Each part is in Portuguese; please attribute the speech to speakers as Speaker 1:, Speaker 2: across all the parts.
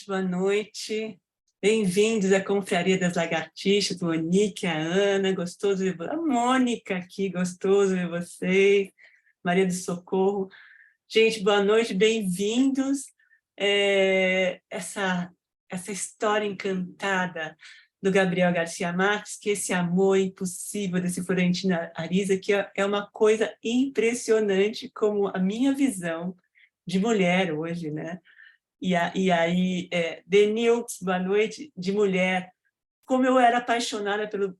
Speaker 1: Boa noite. Bem-vindos à Confraria das Lagartixas, o Monique, a Ana, gostoso ver vocês. A Mônica aqui, gostoso ver vocês. Maria do Socorro. Gente, boa noite, bem-vindos. Essa história encantada do Gabriel Garcia Marques, que esse amor impossível desse Florentino Ariza, que é uma coisa impressionante, como a minha visão de mulher hoje, né? E aí, Denilson, boa noite, de mulher. Como eu era apaixonada pelo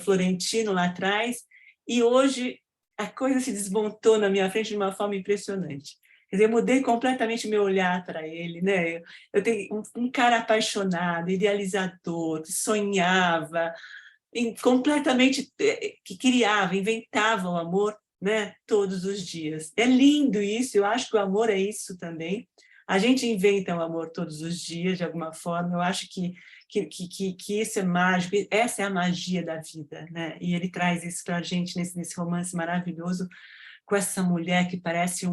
Speaker 1: Florentino lá atrás, e hoje a coisa se desmontou na minha frente de uma forma impressionante. Quer dizer, eu mudei completamente meu olhar para ele, né? Eu tenho um cara apaixonado, idealizador, que sonhava, completamente que criava, inventava o amor, né, todos os dias. É lindo isso, eu acho que o amor é isso também. A gente inventa o amor todos os dias, de alguma forma, eu acho que isso é mágico, essa é a magia da vida, né? E ele traz isso para a gente nesse romance maravilhoso, com essa mulher que parece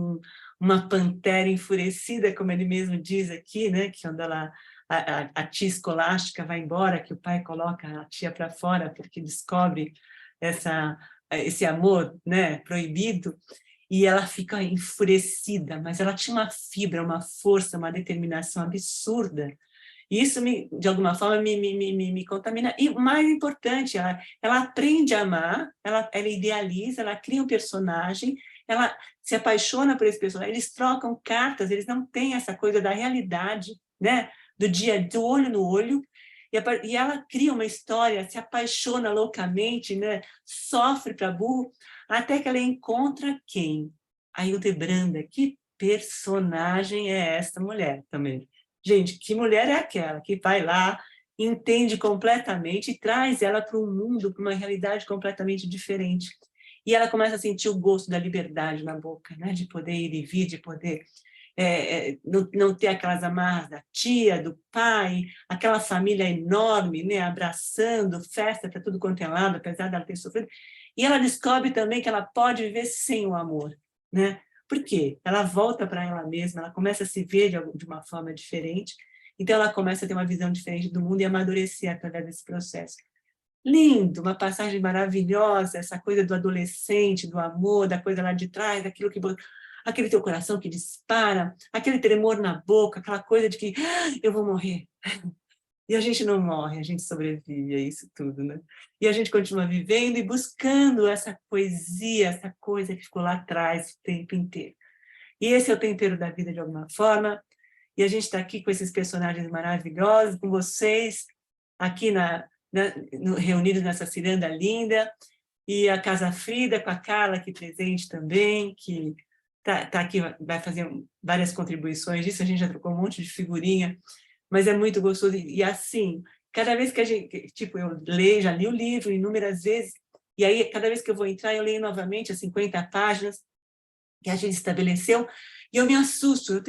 Speaker 1: uma pantera enfurecida, como ele mesmo diz aqui, né? Que quando a tia escolástica vai embora, que o pai coloca a tia para fora porque descobre esse amor, né, proibido, e ela fica enfurecida, mas ela tinha uma fibra, uma força, uma determinação absurda. E isso, de alguma forma, me contamina. E, mais importante, ela aprende a amar, ela idealiza, ela cria um personagem, ela se apaixona por esse personagem, eles trocam cartas, eles não têm essa coisa da realidade, né? Do dia, do olho no olho, e ela cria uma história, se apaixona loucamente, né? Sofre para burro, até que ela encontra quem? A Hildebranda. Que personagem é esta mulher também? Gente, que mulher é aquela que vai lá, entende completamente e traz ela para um mundo, para uma realidade completamente diferente. E ela começa a sentir o gosto da liberdade na boca, né? De poder ir e vir, de poder não ter aquelas amarras da tia, do pai, aquela família enorme, né, abraçando, festa para tudo quanto é lado, apesar dela ter sofrido. E ela descobre também que ela pode viver sem o amor, né? Por quê? Ela volta para ela mesma, ela começa a se ver de uma forma diferente, então ela começa a ter uma visão diferente do mundo e amadurecer através desse processo. Lindo, uma passagem maravilhosa, essa coisa do adolescente, do amor, da coisa lá de trás, daquilo que aquele teu coração que dispara, aquele tremor na boca, aquela coisa de que eu vou morrer. E a gente não morre, a gente sobrevive a isso tudo, né? E a gente continua vivendo e buscando essa poesia, essa coisa que ficou lá atrás o tempo inteiro. E esse é o tempero da vida de alguma forma. E a gente está aqui com esses personagens maravilhosos, com vocês, aqui reunidos nessa ciranda linda, e a Casa Frida, com a Carla aqui presente também, que tá aqui, vai fazer várias contribuições disso, a gente já trocou um monte de figurinha, mas é muito gostoso, e assim, cada vez que a gente, tipo, eu leio, já li o livro inúmeras vezes, e aí, cada vez que eu vou entrar, eu leio novamente as 50 páginas que a gente estabeleceu, e eu me assusto,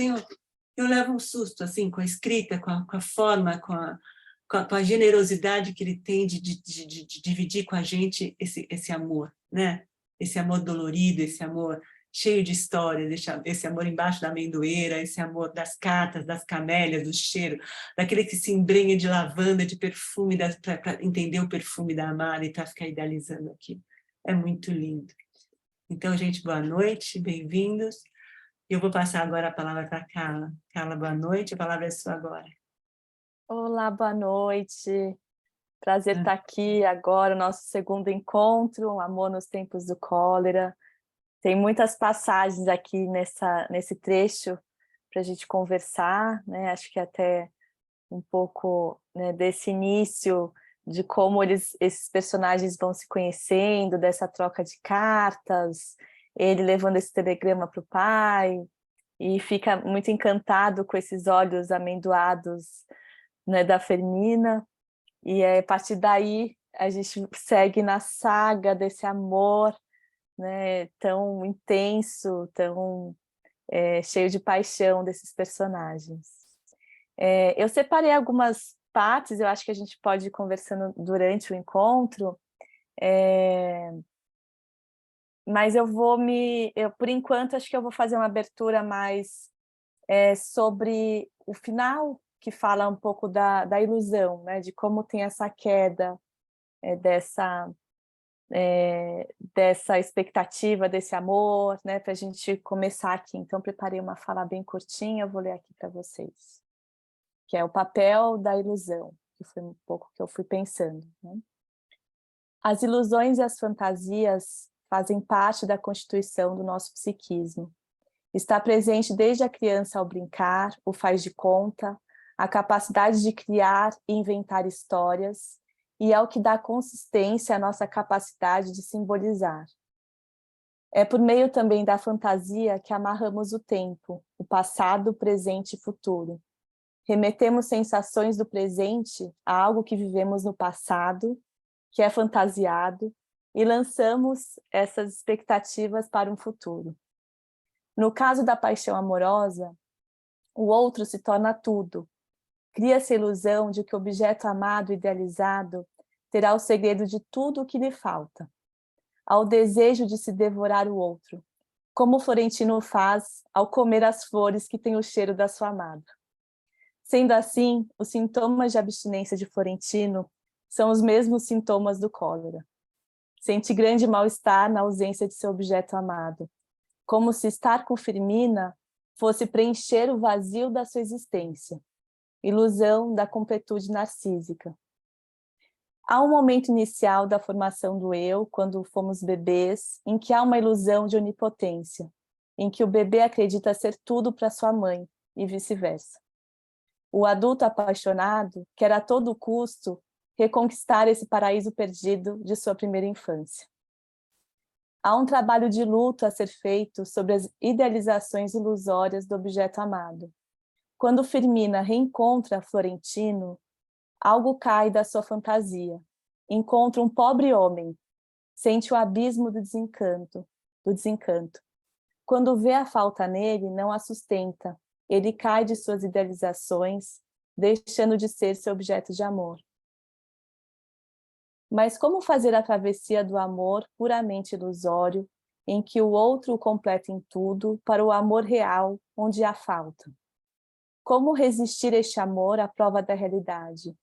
Speaker 1: eu levo um susto, assim, com a escrita, com a forma, com a generosidade que ele tem de dividir com a gente esse amor, né? Esse amor dolorido, esse amor cheio de histórias, esse amor embaixo da amendoeira, esse amor das cartas, das camélias, do cheiro, daquele que se embrenha de lavanda, de perfume, para entender o perfume da amada e para ficar idealizando aquilo. É muito lindo. Então, gente, boa noite, bem-vindos. Eu vou passar agora a palavra para a Carla. Carla, boa noite, a palavra é sua agora.
Speaker 2: Olá, boa noite. Prazer estar aqui agora, o nosso segundo encontro, um amor nos tempos do cólera. Tem muitas passagens aqui nesse trecho para a gente conversar, né? Acho que até um pouco, né, desse início de como esses personagens vão se conhecendo, dessa troca de cartas, ele levando esse telegrama para o pai, e fica muito encantado com esses olhos amendoados, né, da Fermina, e a partir daí a gente segue na saga desse amor, né, tão intenso, tão cheio de paixão desses personagens. Eu separei algumas partes, eu acho que a gente pode ir conversando durante o encontro, mas por enquanto, acho que eu vou fazer uma abertura mais sobre o final, que fala um pouco da ilusão, né? De como tem essa queda dessa expectativa, desse amor, né? Para a gente começar aqui. Então, preparei uma fala bem curtinha, eu vou ler aqui para vocês. Que é o papel da ilusão, que foi um pouco que eu fui pensando, né? As ilusões e as fantasias fazem parte da constituição do nosso psiquismo. Está presente desde a criança ao brincar, o faz de conta, a capacidade de criar e inventar histórias, e é o que dá consistência à nossa capacidade de simbolizar. É por meio também da fantasia que amarramos o tempo, o passado, presente e futuro. Remetemos sensações do presente a algo que vivemos no passado, que é fantasiado, e lançamos essas expectativas para um futuro. No caso da paixão amorosa, o outro se torna tudo. Cria-se a ilusão de que o objeto amado idealizado terá o segredo de tudo o que lhe falta. Há o desejo de se devorar o outro, como o Florentino faz ao comer as flores que têm o cheiro da sua amada. Sendo assim, os sintomas de abstinência de Florentino são os mesmos sintomas do cólera. Sente grande mal-estar na ausência de seu objeto amado, como se estar com Firmina fosse preencher o vazio da sua existência, ilusão da completude narcísica. Há um momento inicial da formação do eu, quando fomos bebês, em que há uma ilusão de onipotência, em que o bebê acredita ser tudo para sua mãe, e vice-versa. O adulto apaixonado quer a todo custo reconquistar esse paraíso perdido de sua primeira infância. Há um trabalho de luto a ser feito sobre as idealizações ilusórias do objeto amado. Quando Firmina reencontra Florentino, algo cai da sua fantasia. Encontra um pobre homem, sente o abismo do desencanto. Quando vê a falta nele, não a sustenta. Ele cai de suas idealizações, deixando de ser seu objeto de amor. Mas como fazer a travessia do amor puramente ilusório, em que o outro o completa em tudo, para o amor real, onde há falta? Como resistir este amor à prova da realidade?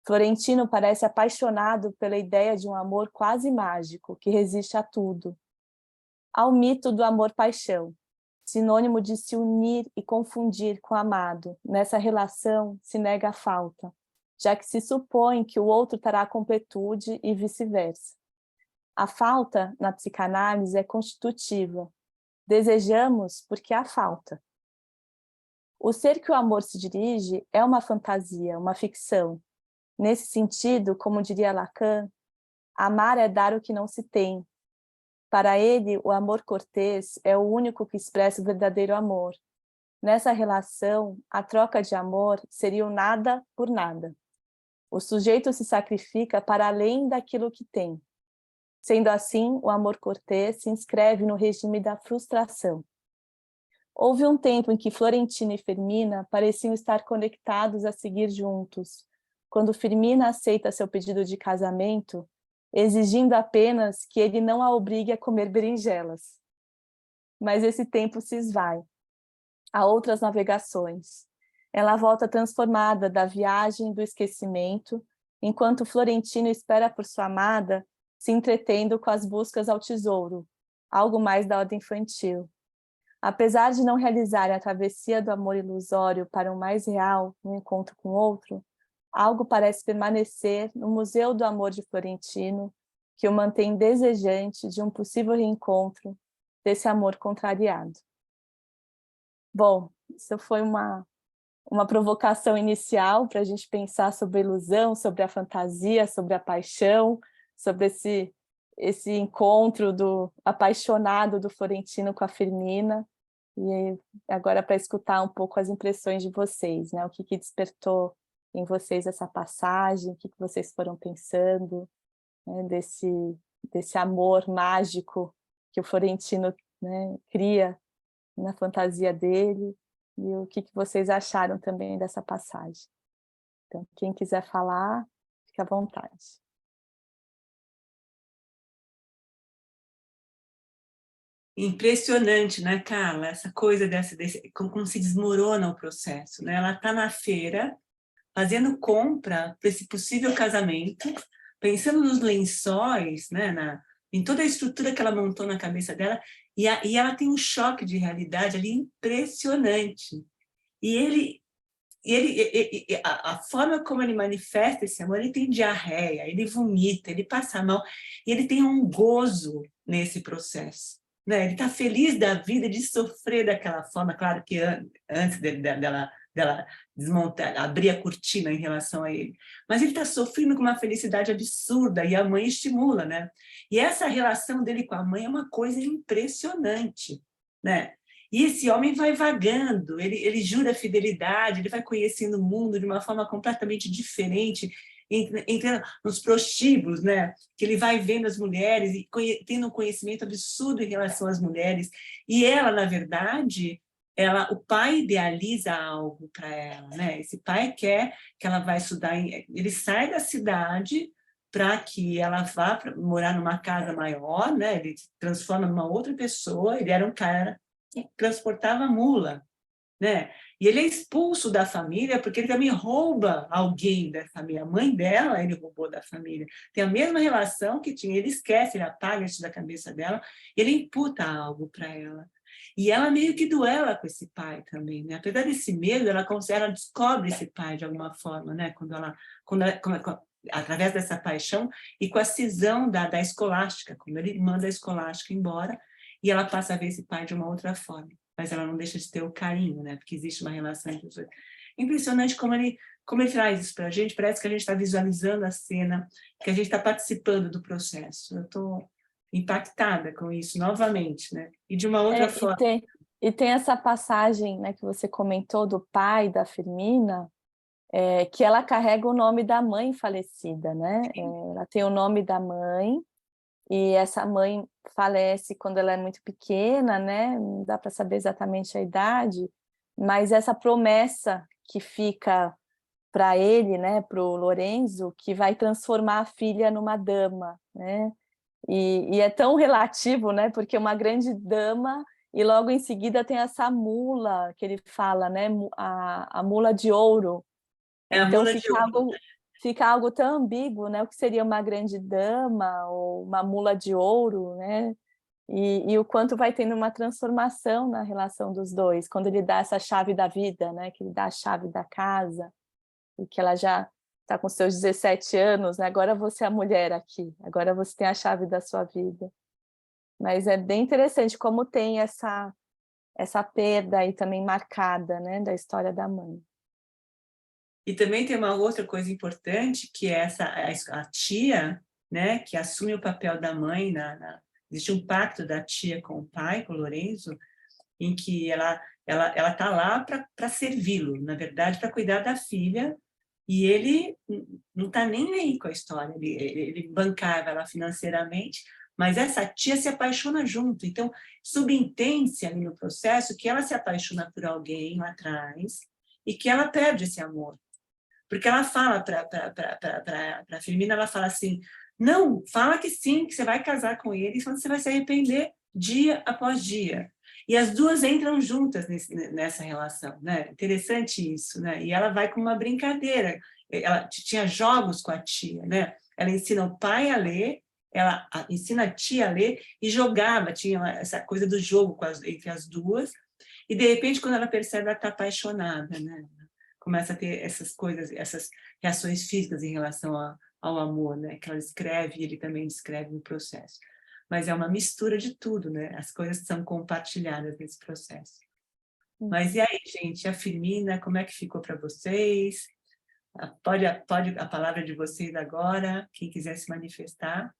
Speaker 2: Florentino parece apaixonado pela ideia de um amor quase mágico, que resiste a tudo. Ao mito do amor-paixão, sinônimo de se unir e confundir com o amado. Nessa relação se nega a falta, já que se supõe que o outro terá completude e vice-versa. A falta, na psicanálise, é constitutiva. Desejamos porque há falta. O ser que o amor se dirige é uma fantasia, uma ficção. Nesse sentido, como diria Lacan, amar é dar o que não se tem. Para ele, o amor cortês é o único que expressa o verdadeiro amor. Nessa relação, a troca de amor seria o nada por nada. O sujeito se sacrifica para além daquilo que tem. Sendo assim, o amor cortês se inscreve no regime da frustração. Houve um tempo em que Florentino e Firmina pareciam estar conectados a seguir juntos. Quando Firmina aceita seu pedido de casamento, exigindo apenas que ele não a obrigue a comer berinjelas. Mas esse tempo se esvai. Há outras navegações. Ela volta transformada da viagem do esquecimento, enquanto Florentino espera por sua amada, se entretendo com as buscas ao tesouro, algo mais da ordem infantil. Apesar de não realizar a travessia do amor ilusório para o mais real, no encontro com outro, algo parece permanecer no Museu do Amor de Florentino, que o mantém desejante de um possível reencontro desse amor contrariado. Bom, isso foi uma provocação inicial para a gente pensar sobre a ilusão, sobre a fantasia, sobre a paixão, sobre esse encontro do apaixonado do Florentino com a Firmina. E agora para escutar um pouco as impressões de vocês, né? O que despertou em vocês essa passagem, o que vocês foram pensando, né? desse amor mágico que o Florentino, né, cria na fantasia dele, e o que vocês acharam também dessa passagem. Então, quem quiser falar, fique à vontade.
Speaker 1: Impressionante, né, Carla? Essa coisa como se desmorona o processo, né? Ela está na feira, fazendo compra para esse possível casamento, pensando nos lençóis, né, em toda a estrutura que ela montou na cabeça dela, e ela tem um choque de realidade ali impressionante. E a forma como ele manifesta esse amor, ele tem diarreia, ele vomita, ele passa mal, e ele tem um gozo nesse processo. Né? Ele está feliz da vida de sofrer daquela forma, claro que antes dela desmontar, abrir a cortina em relação a ele. Mas ele está sofrendo com uma felicidade absurda, e a mãe estimula, né? E essa relação dele com a mãe é uma coisa impressionante, né? E esse homem vai vagando, ele jura fidelidade, ele vai conhecendo o mundo de uma forma completamente diferente, entrando nos prostíbulos, né? Que ele vai vendo as mulheres e tendo um conhecimento absurdo em relação às mulheres. E ela, na verdade, o pai idealiza algo para ela, né? Esse pai quer que ela vá estudar, ele sai da cidade para que ela vá morar numa casa maior, né? Ele se transforma numa outra pessoa, ele era um cara que transportava mula, né? E ele é expulso da família porque ele também rouba alguém da família. A mãe dela, ele roubou da família. Tem a mesma relação que tinha, ele esquece, ele apaga isso da cabeça dela, ele imputa algo para ela. E ela meio que duela com esse pai também, né? Apesar desse medo, ela descobre esse pai de alguma forma, né? Através dessa paixão e com a cisão da escolástica, quando ele manda a escolástica embora, e ela passa a ver esse pai de uma outra forma. Mas ela não deixa de ter o carinho, né? Porque existe uma relação entre os dois. Impressionante como ele traz isso para a gente, parece que a gente está visualizando a cena, que a gente está participando do processo. Eu estou impactada com isso novamente, né? E de uma outra forma.
Speaker 2: E tem essa passagem, né, que você comentou do pai da Firmina, que ela carrega o nome da mãe falecida, né? Ela tem o nome da mãe, e essa mãe falece quando ela é muito pequena, né? Não dá para saber exatamente a idade, mas essa promessa que fica para ele, né, para o Lorenzo, que vai transformar a filha numa dama, né? E é tão relativo, né? Porque uma grande dama, e logo em seguida tem essa mula que ele fala, né? A mula de ouro. Então fica algo tão ambíguo, né? O que seria uma grande dama ou uma mula de ouro, né? E o quanto vai tendo uma transformação na relação dos dois, quando ele dá essa chave da vida, né? Que ele dá a chave da casa, e que ela já está com seus 17 anos, né? Agora você é a mulher aqui, agora você tem a chave da sua vida. Mas é bem interessante como tem essa perda aí também marcada, né? Da história da mãe.
Speaker 1: E também tem uma outra coisa importante, que é a tia, né, que assume o papel da mãe. Existe um pacto da tia com o pai, com o Lorenzo, em que ela está lá para servi-lo, na verdade, para cuidar da filha, e ele não está nem aí com a história, ele bancava ela financeiramente, mas essa tia se apaixona junto. Então, subentende-se ali no processo que ela se apaixona por alguém lá atrás e que ela perde esse amor. Porque ela fala para a Firmina, ela fala assim, não, fala que sim, que você vai casar com ele, senão você vai se arrepender dia após dia. E as duas entram juntas nessa relação, né? Interessante isso, né? E ela vai com uma brincadeira. Ela tinha jogos com a tia, né? Ela ensina o pai a ler, ela ensina a tia a ler e jogava, tinha essa coisa do jogo entre as duas. E, de repente, quando ela percebe, ela está apaixonada, né? Começa a ter essas coisas, essas reações físicas em relação ao amor, né? Que ela escreve e ele também descreve no processo. Mas é uma mistura de tudo, né? As coisas são compartilhadas nesse processo. Mas e aí, gente? A Firmina, como é que ficou para vocês? Pode a palavra de vocês agora, quem quiser se manifestar.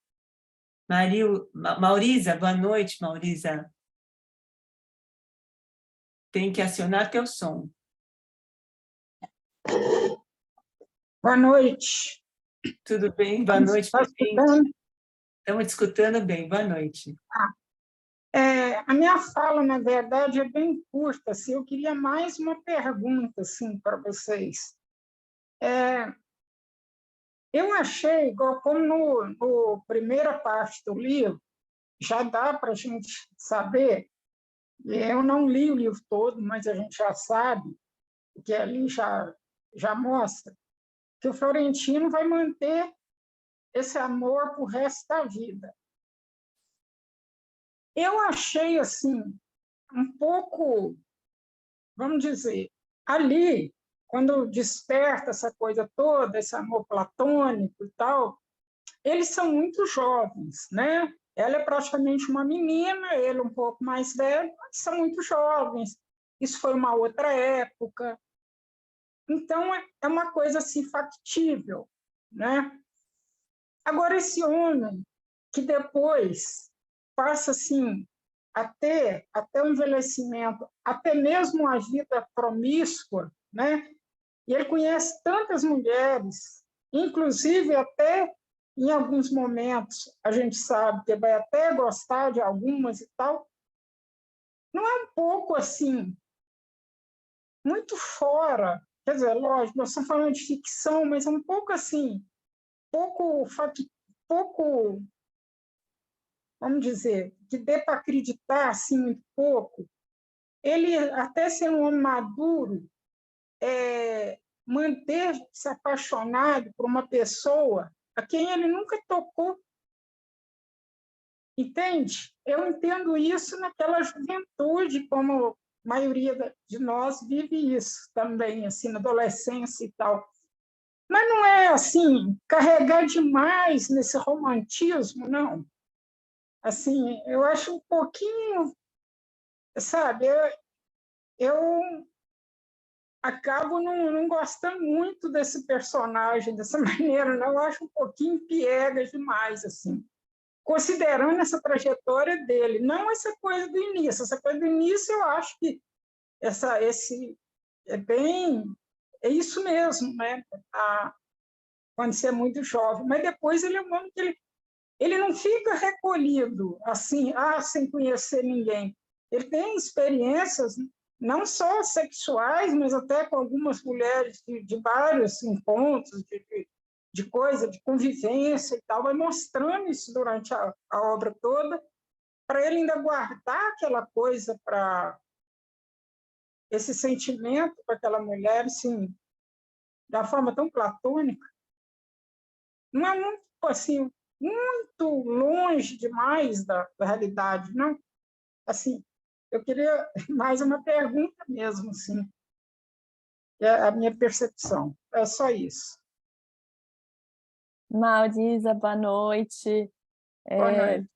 Speaker 1: Maurisa, boa noite, Maurisa. Tem que acionar teu som.
Speaker 3: Boa noite.
Speaker 1: Tudo bem? Boa noite, gente. Estamos escutando bem. Boa noite.
Speaker 3: A minha fala, na verdade, é bem curta. Assim, eu queria mais uma pergunta assim, para vocês. Eu achei, igual como no primeira parte do livro, já dá para a gente saber, eu não li o livro todo, mas a gente já sabe, que ali já mostra, que o Florentino vai manter esse amor para o resto da vida. Eu achei, assim, um pouco, vamos dizer, ali, quando desperta essa coisa toda, esse amor platônico e tal, eles são muito jovens, né? Ela é praticamente uma menina, ele um pouco mais velho, mas são muito jovens. Isso foi uma outra época. Então, é uma coisa assim factível, né? Agora, esse homem que depois passa assim até o envelhecimento, até mesmo a vida promíscua, né? E ele conhece tantas mulheres, inclusive até em alguns momentos a gente sabe que vai até gostar de algumas e tal. Não é um pouco assim muito fora, quer dizer, lógico, nós estamos falando de ficção, mas é um pouco assim, pouco, vamos dizer, que dê para acreditar assim muito pouco. Ele, até ser um homem maduro, manter-se apaixonado por uma pessoa a quem ele nunca tocou. Entende? Eu entendo isso naquela juventude, como a maioria de nós vive isso também, assim, na adolescência e tal. Mas não é assim, carregar demais nesse romantismo, não. Assim, eu acho um pouquinho, sabe, eu acabo não gostando muito desse personagem, dessa maneira, não. Eu acho um pouquinho piegas demais, assim, considerando essa trajetória dele, não essa coisa do início. Essa coisa do início, eu acho que esse é isso mesmo, né? Quando você é muito jovem, mas depois ele é um homem que ele não fica recolhido assim, sem conhecer ninguém. Ele tem experiências não só sexuais, mas até com algumas mulheres de vários encontros, de coisa, de convivência e tal, vai mostrando isso durante a obra toda, para ele ainda guardar aquela coisa, para esse sentimento para aquela mulher, assim, da forma tão platônica. Não é muito, assim, muito longe demais da realidade, não. Assim, eu queria mais uma pergunta mesmo, assim, é a minha percepção. É só isso.
Speaker 2: Marisa, boa noite.
Speaker 3: Boa noite.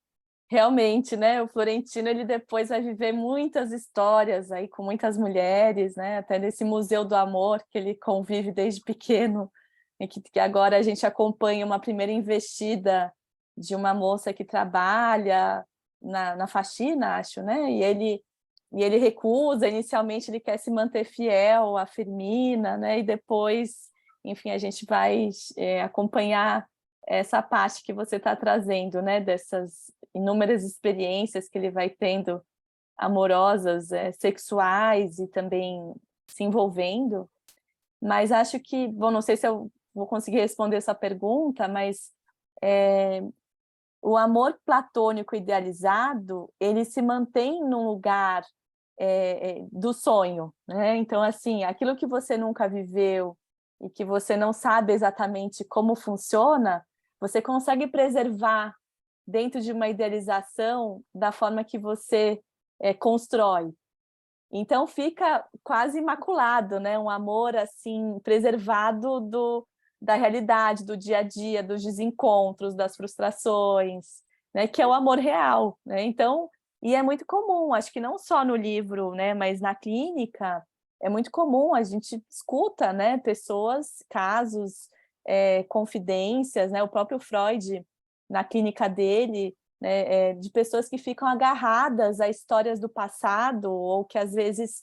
Speaker 2: Realmente, né? O Florentino ele depois vai viver muitas histórias aí com muitas mulheres, né? Até nesse Museu do Amor que ele convive desde pequeno e que agora a gente acompanha uma primeira investida de uma moça que trabalha na faxina, acho, né? E ele recusa. Inicialmente ele quer se manter fiel à Firmina, né? E depois, enfim, a gente vai acompanhar essa parte que você está trazendo, né? Dessas inúmeras experiências que ele vai tendo amorosas, sexuais e também se envolvendo. Mas acho que, bom, não sei se eu vou conseguir responder essa pergunta, mas o amor platônico idealizado, ele se mantém num lugar do sonho, né? Então, assim, aquilo que você nunca viveu e que você não sabe exatamente como funciona, você consegue preservar dentro de uma idealização da forma que você constrói. Então fica quase imaculado, né? Um amor assim preservado da realidade, do dia a dia, dos desencontros, das frustrações, né? Que é o amor real, né? Então, e é muito comum, acho que não só no livro, né? Mas na clínica é muito comum, a gente escuta, né? Pessoas, casos, confidências, né? O próprio Freud na clínica dele, né, de pessoas que ficam agarradas a histórias do passado, ou que às vezes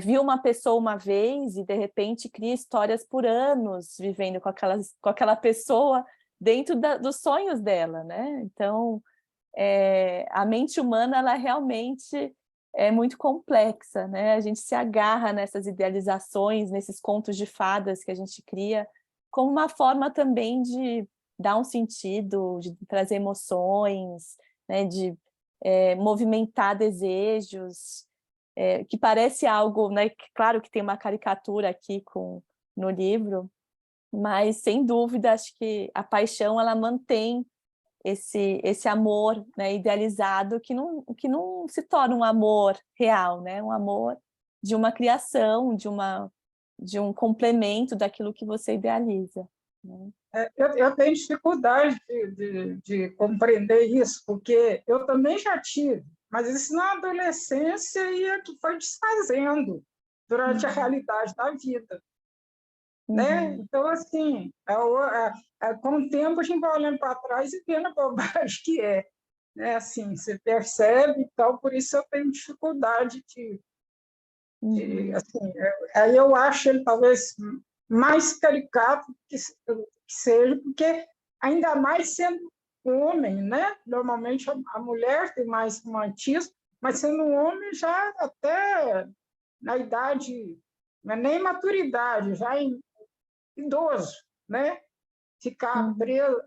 Speaker 2: viu uma pessoa uma vez e de repente cria histórias por anos vivendo com aquela pessoa dentro dos sonhos dela, né? Então, a mente humana, ela realmente é muito complexa, né? A gente se agarra nessas idealizações, nesses contos de fadas que a gente cria, como uma forma também de dar um sentido, de trazer emoções, né? De movimentar desejos, que parece algo, né? Claro que tem uma caricatura aqui no livro, mas sem dúvida acho que a paixão ela mantém esse amor, né, idealizado que não se torna um amor real, né? Um amor de uma criação, de um complemento daquilo que você idealiza, né?
Speaker 3: Eu tenho dificuldade de compreender isso, porque eu também já tive, mas isso na adolescência e que foi desfazendo durante a realidade da vida. Né? Então, assim, com o tempo a gente vai olhando para trás e vendo a bobagem que é. Né? Assim, você percebe e tal, por isso eu tenho dificuldade assim, aí eu acho ele talvez mais caricato que seja, porque ainda mais sendo homem, né? Normalmente a mulher tem mais romantismo, mas sendo um homem já até na idade, não é nem maturidade, já idoso, né? Ficar preso.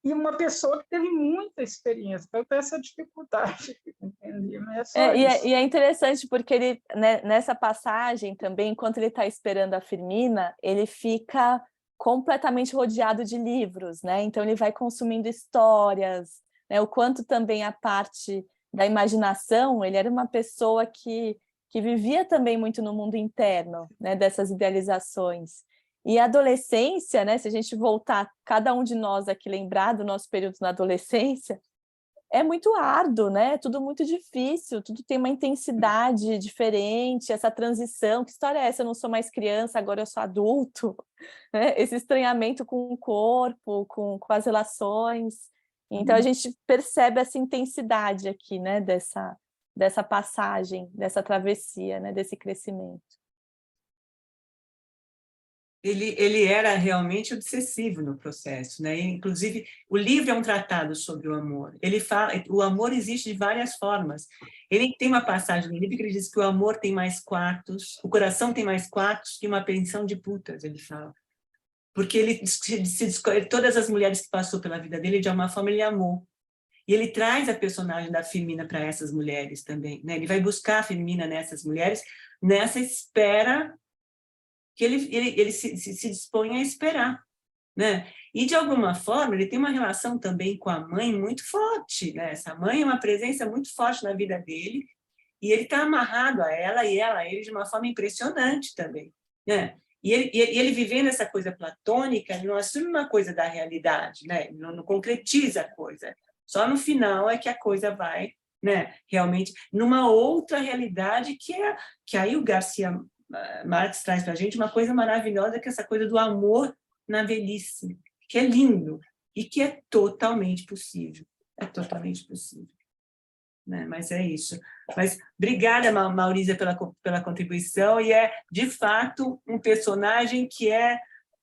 Speaker 3: E uma pessoa que teve muita experiência, então eu tenho essa dificuldade de entender, mas é só isso.
Speaker 2: E é interessante porque ele, né, nessa passagem também, enquanto ele está esperando a Firmina, ele fica completamente rodeado de livros, né? Então ele vai consumindo histórias, né? O quanto também a parte da imaginação, ele era uma pessoa que vivia também muito no mundo interno, né? Dessas idealizações. E a adolescência, né? Se a gente voltar, cada um de nós aqui lembrar do nosso período na adolescência, é muito árduo, né? Tudo muito difícil, tudo tem uma intensidade diferente, essa transição, que história é essa? Eu não sou mais criança, agora eu sou adulto, né? Esse estranhamento com o corpo, com as relações. Então a gente percebe essa intensidade aqui, né? Dessa passagem, dessa travessia, né? Desse crescimento.
Speaker 1: Ele era realmente obsessivo no processo, né? Inclusive, o livro é um tratado sobre o amor. Ele fala, o amor existe de várias formas. Ele tem uma passagem no livro que ele diz que o amor tem mais quartos, o coração tem mais quartos que uma pensão de putas, ele fala. Porque todas as mulheres que passou pela vida dele, de alguma forma, ele amou. E ele traz a personagem da Firmina para essas mulheres também, né? Ele vai buscar a Firmina nessas mulheres, nessa espera que ele se dispõe a esperar, né? E, de alguma forma, ele tem uma relação também com a mãe muito forte, né? Essa mãe é uma presença muito forte na vida dele, e ele está amarrado a ela, e ela a ele de uma forma impressionante também, né? E ele vivendo essa coisa platônica, ele não assume uma coisa da realidade, né? Ele não concretiza a coisa. Só no final é que a coisa vai, né, realmente numa outra realidade que aí o Garcia Marques traz para a gente uma coisa maravilhosa, que é essa coisa do amor na velhice, que é lindo e que é totalmente possível. É totalmente possível. Né? Mas é isso. Mas obrigada, Maurícia, pela contribuição, e é, de fato, um personagem que é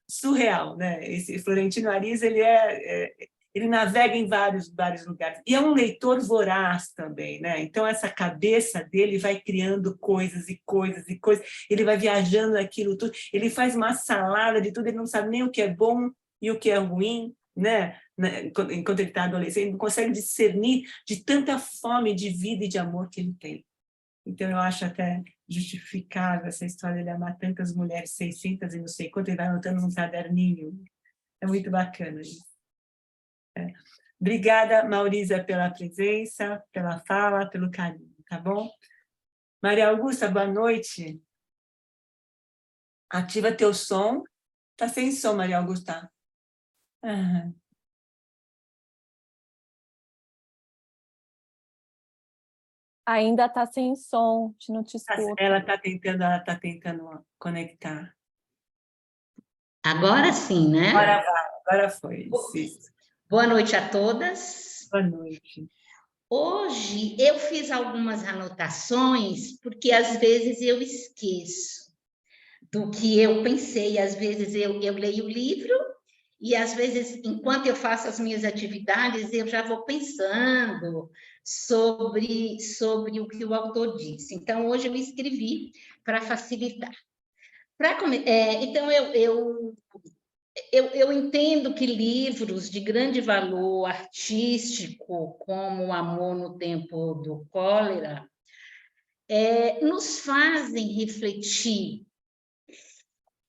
Speaker 1: surreal. Né? Esse Florentino Ariza, ele navega em vários lugares. E é um leitor voraz também, né? Então, essa cabeça dele vai criando coisas e coisas e coisas, ele vai viajando aquilo tudo, ele faz uma salada de tudo, ele não sabe nem o que é bom e o que é ruim, né? Enquanto ele está adolescente, ele não consegue discernir de tanta fome de vida e de amor que ele tem. Então, eu acho até justificável essa história de ele amar tantas mulheres, 600 e não sei quanto, ele vai anotando num caderninho. É muito bacana isso. Obrigada, Maurícia, pela presença, pela fala, pelo carinho, tá bom? Maria Augusta, boa noite. Ativa teu som. Tá sem som, Maria Augusta.
Speaker 2: Ainda está sem som, a gente não te escuta.
Speaker 1: Ela tá tentando conectar.
Speaker 4: Agora sim, né?
Speaker 1: Agora foi. Isso.
Speaker 4: Boa noite a todas.
Speaker 1: Boa noite.
Speaker 4: Hoje eu fiz algumas anotações, porque às vezes eu esqueço do que eu pensei, às vezes eu leio o livro, e às vezes, enquanto eu faço as minhas atividades, eu já vou pensando sobre o que o autor disse. Então, hoje eu escrevi para facilitar. Então, eu entendo que livros de grande valor artístico, como O Amor no Tempo do Cólera, nos fazem refletir.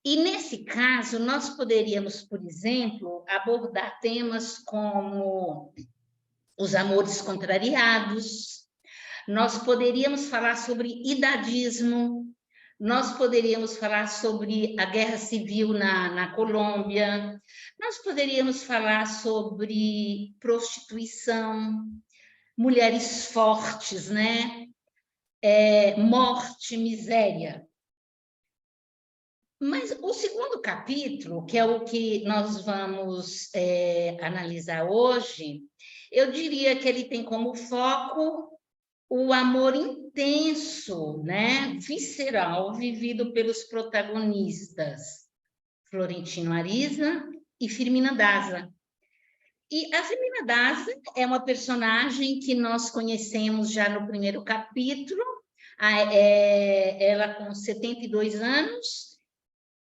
Speaker 4: E, nesse caso, nós poderíamos, por exemplo, abordar temas como os amores contrariados, nós poderíamos falar sobre idadismo, nós poderíamos falar sobre a guerra civil na Colômbia, nós poderíamos falar sobre prostituição, mulheres fortes, né? Morte, miséria. Mas o segundo capítulo, que é o que nós vamos analisar hoje, eu diria que ele tem como foco o amor intenso, né, visceral, vivido pelos protagonistas Florentino Ariza e Firmina Daza. E a Firmina Daza é uma personagem que nós conhecemos já no primeiro capítulo, ela com 72 anos.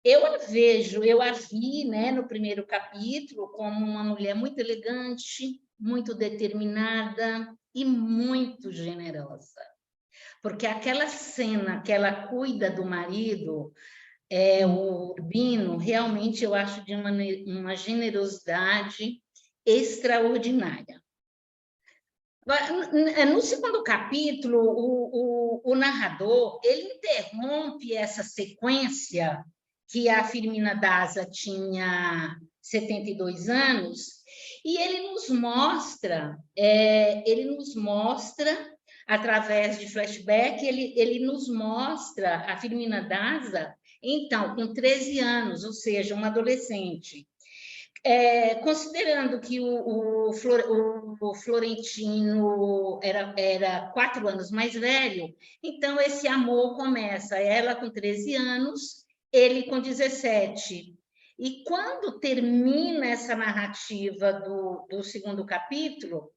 Speaker 4: Eu a vi, né, no primeiro capítulo como uma mulher muito elegante, muito determinada e muito generosa. Porque aquela cena que ela cuida do marido, o Urbino, realmente eu acho de uma generosidade extraordinária. No segundo capítulo, o narrador ele interrompe essa sequência que a Firmina Daza tinha 72 anos, e ele nos mostra, através de flashback, ele nos mostra a Firmina Daza, então, com 13 anos, ou seja, uma adolescente. Considerando que o Florentino era 4 anos mais velho, então esse amor começa, ela com 13 anos, ele com 17. E quando termina essa narrativa do segundo capítulo,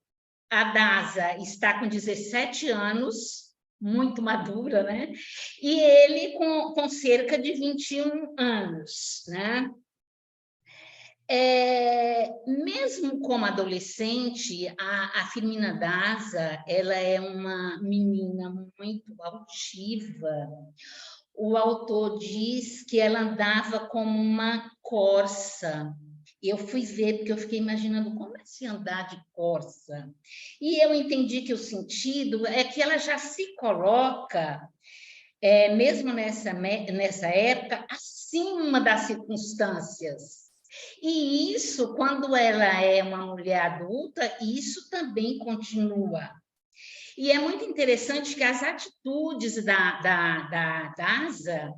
Speaker 4: a Daza está com 17 anos, muito madura, né? E ele com cerca de 21 anos, né? Mesmo como adolescente, a Firmina Daza, ela é uma menina muito altiva. O autor diz que ela andava como uma corça. Eu fui ver, porque eu fiquei imaginando como é se andar de corça. E eu entendi que o sentido é que ela já se coloca, mesmo nessa época, acima das circunstâncias. E isso, quando ela é uma mulher adulta, isso também continua. E é muito interessante que as atitudes da Daza,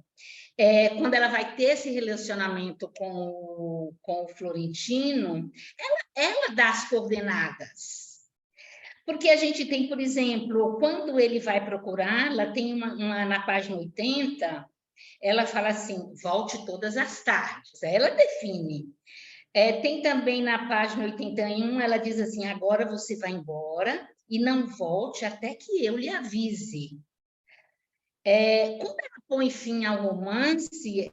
Speaker 4: quando ela vai ter esse relacionamento com o Florentino, ela dá as coordenadas. Porque a gente tem, por exemplo, quando ele vai procurá-la, tem na página 80, ela fala assim, volte todas as tardes. Ela define. Tem também na página 81, ela diz assim, agora você vai embora e não volte até que eu lhe avise. Quando ela põe fim ao romance,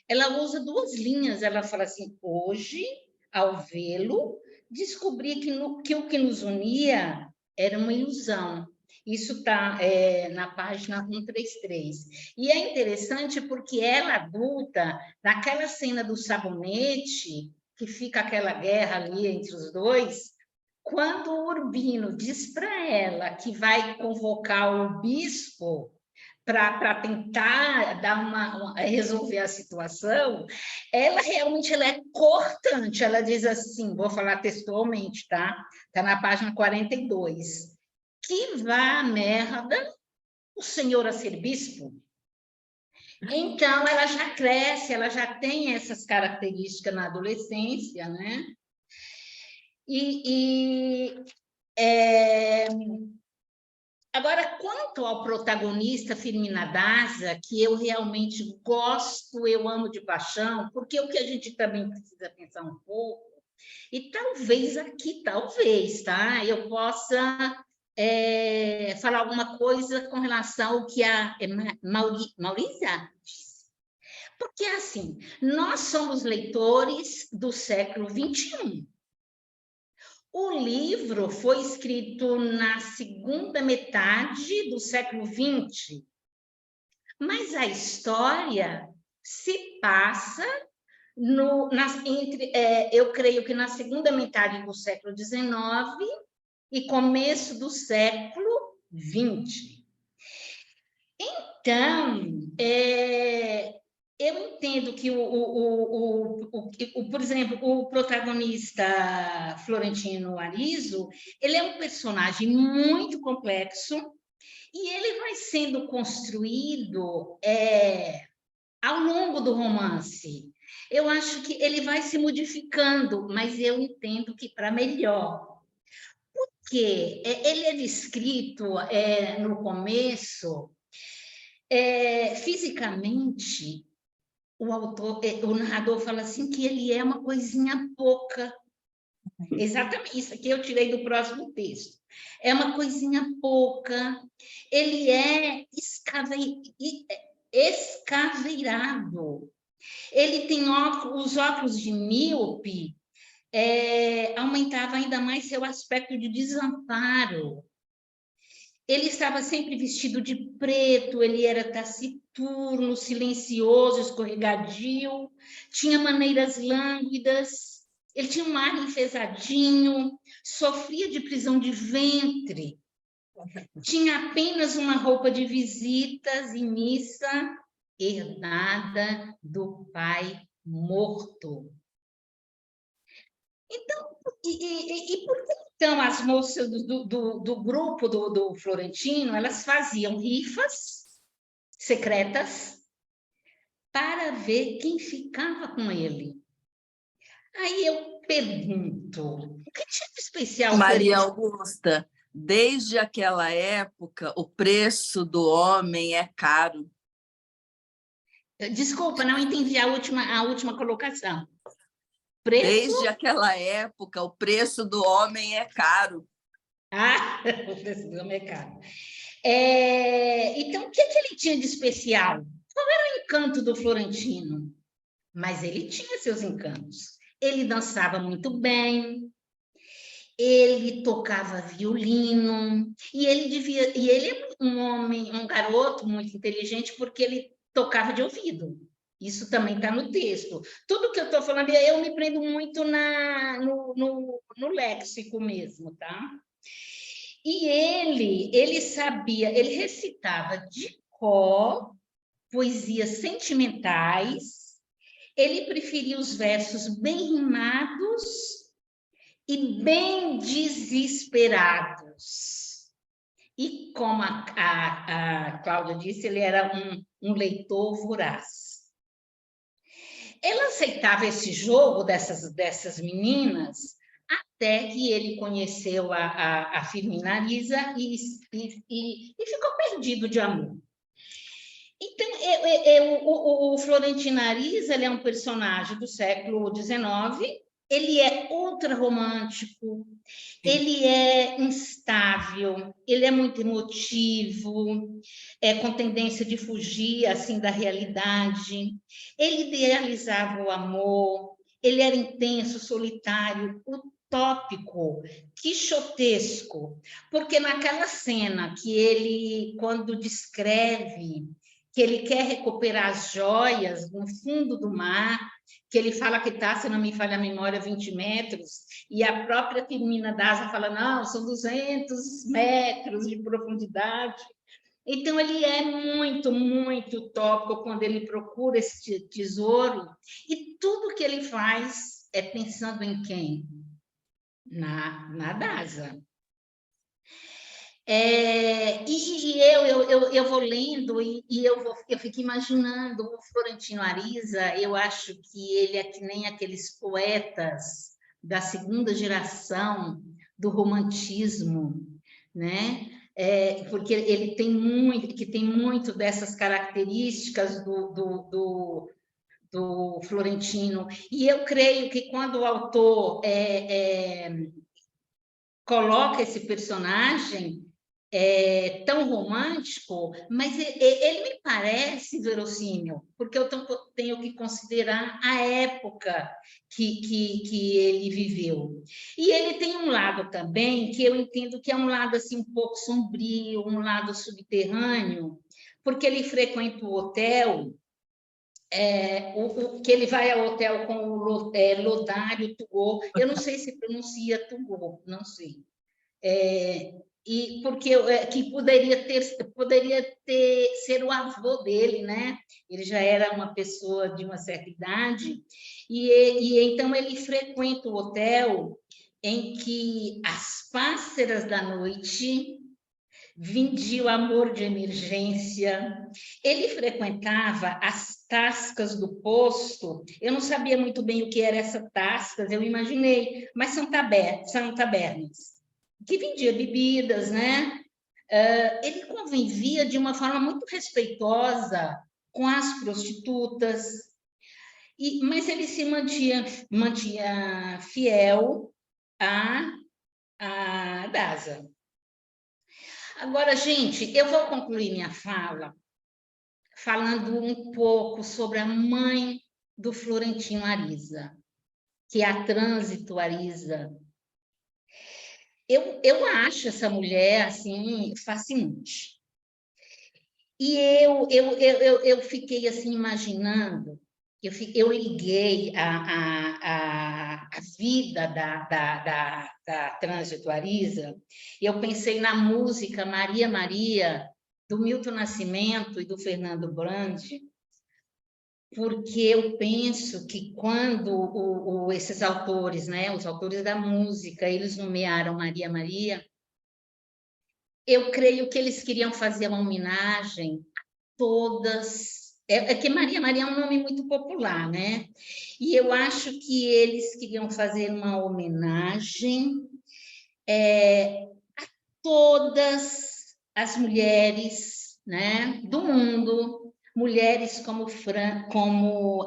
Speaker 4: ela usa 2 linhas. Ela fala assim, hoje, ao vê-lo, descobri que o que nos unia era uma ilusão. Isso está na página 133. E é interessante porque ela adulta, naquela cena do sabonete, que fica aquela guerra ali entre os dois, quando o Urbino diz para ela que vai convocar o bispo para tentar resolver a situação, ela realmente é cortante. Ela diz assim, vou falar textualmente, tá? Está na página 42. Que vá a merda o senhor a ser bispo. Então, ela já cresce, ela já tem essas características na adolescência, né? Agora, quanto ao protagonista Firmina Daza, que eu realmente gosto, eu amo de paixão, porque o que a gente também precisa pensar um pouco, e talvez aqui, tá? Eu possa falar alguma coisa com relação ao que a Maurícia disse. Porque, assim, nós somos leitores do século XXI. O livro foi escrito na segunda metade do século XX, mas a história se passa eu creio que na segunda metade do século XIX e começo do século XX. Então, eu entendo que, por exemplo, o protagonista Florentino Arizo, ele é um personagem muito complexo e ele vai sendo construído ao longo do romance. Eu acho que ele vai se modificando, mas eu entendo que para melhor. Porque ele é descrito no começo, fisicamente, o narrador fala assim que ele é uma coisinha pouca. Exatamente, isso aqui eu tirei do próximo texto. É uma coisinha pouca, ele é escaveirado. Ele tem os óculos de míope, aumentava ainda mais seu aspecto de desamparo. Ele estava sempre vestido de preto, ele era taciturno, silencioso, escorregadio, tinha maneiras lânguidas, ele tinha um ar enfesadinho, sofria de prisão de ventre, tinha apenas uma roupa de visitas e missa herdada do pai morto. Então, e por que então as moças do grupo do Florentino, elas faziam rifas secretas para ver quem ficava com ele? Aí eu pergunto, o que tinha de especial?
Speaker 5: Maria Augusta, desde aquela época, o preço do homem é caro.
Speaker 4: Desculpa, não entendi a última colocação. Preço?
Speaker 5: Desde aquela época, o preço do homem é caro.
Speaker 4: Ah, o preço do homem é caro. Então, o que ele tinha de especial? Qual era o encanto do Florentino? Mas ele tinha seus encantos. Ele dançava muito bem, ele tocava violino, e ele é um garoto muito inteligente, porque ele tocava de ouvido. Isso também está no texto. Tudo que eu estou falando, eu me prendo muito no léxico mesmo, tá? E ele sabia, ele recitava de cor poesias sentimentais, ele preferia os versos bem rimados e bem desesperados. E como a Cláudia disse, ele era um leitor voraz. Ela aceitava esse jogo dessas meninas até que ele conheceu a Firmina Arisa e ficou perdido de amor. Então, o Florentino Arisa, ele é um personagem do século XIX, ele é ultra romântico, ele é instável, ele é muito emotivo, com tendência de fugir assim da realidade. Ele idealizava o amor, ele era intenso, solitário, utópico, quixotesco, porque naquela cena que ele, quando descreve que ele quer recuperar as joias no fundo do mar, que ele fala que está, se não me falha a memória, 20 metros, e a própria Firmina Daza fala, não, são 200 metros de profundidade. Então, ele é muito, muito utópico quando ele procura esse tesouro, e tudo que ele faz é pensando em quem? Na Daza. Eu vou lendo e eu fico imaginando o Florentino Arisa. Eu acho que ele é que nem aqueles poetas da segunda geração do romantismo, né? Porque ele tem muito dessas características do Florentino. E eu creio que quando o autor coloca esse personagem, tão romântico, mas ele me parece verossímil, porque eu tenho que considerar a época que ele viveu. E ele tem um lado também que eu entendo que é um lado assim, um pouco sombrio, um lado subterrâneo, porque ele frequenta o hotel, que ele vai ao hotel com o Lodário Tugô, eu não sei se pronuncia Tugô, não sei. E porque que poderia ser o avô dele, né? Ele já era uma pessoa de uma certa idade, e então ele frequenta o hotel em que as pássaras da noite vendia o amor de emergência. Ele frequentava as tascas do posto. Eu não sabia muito bem o que eram essas tascas, eu imaginei, mas são tabernas que vendia bebidas, né? Ele convivia de uma forma muito respeitosa com as prostitutas, mas ele se mantinha fiel à Daza. Agora, gente, eu vou concluir minha fala falando um pouco sobre a mãe do Florentino Ariza, que é a Trânsito Ariza. Eu acho essa mulher assim fascinante. E eu fiquei assim imaginando, eu liguei a vida da Trânsito Ariza, e eu pensei na música Maria Maria, do Milton Nascimento e do Fernando Brandi, porque eu penso que quando esses autores, né, os autores da música, eles nomearam Maria Maria, eu creio que eles queriam fazer uma homenagem a todas. Que Maria Maria é um nome muito popular, né? E eu acho que eles queriam fazer uma homenagem a todas as mulheres, né, do mundo, mulheres como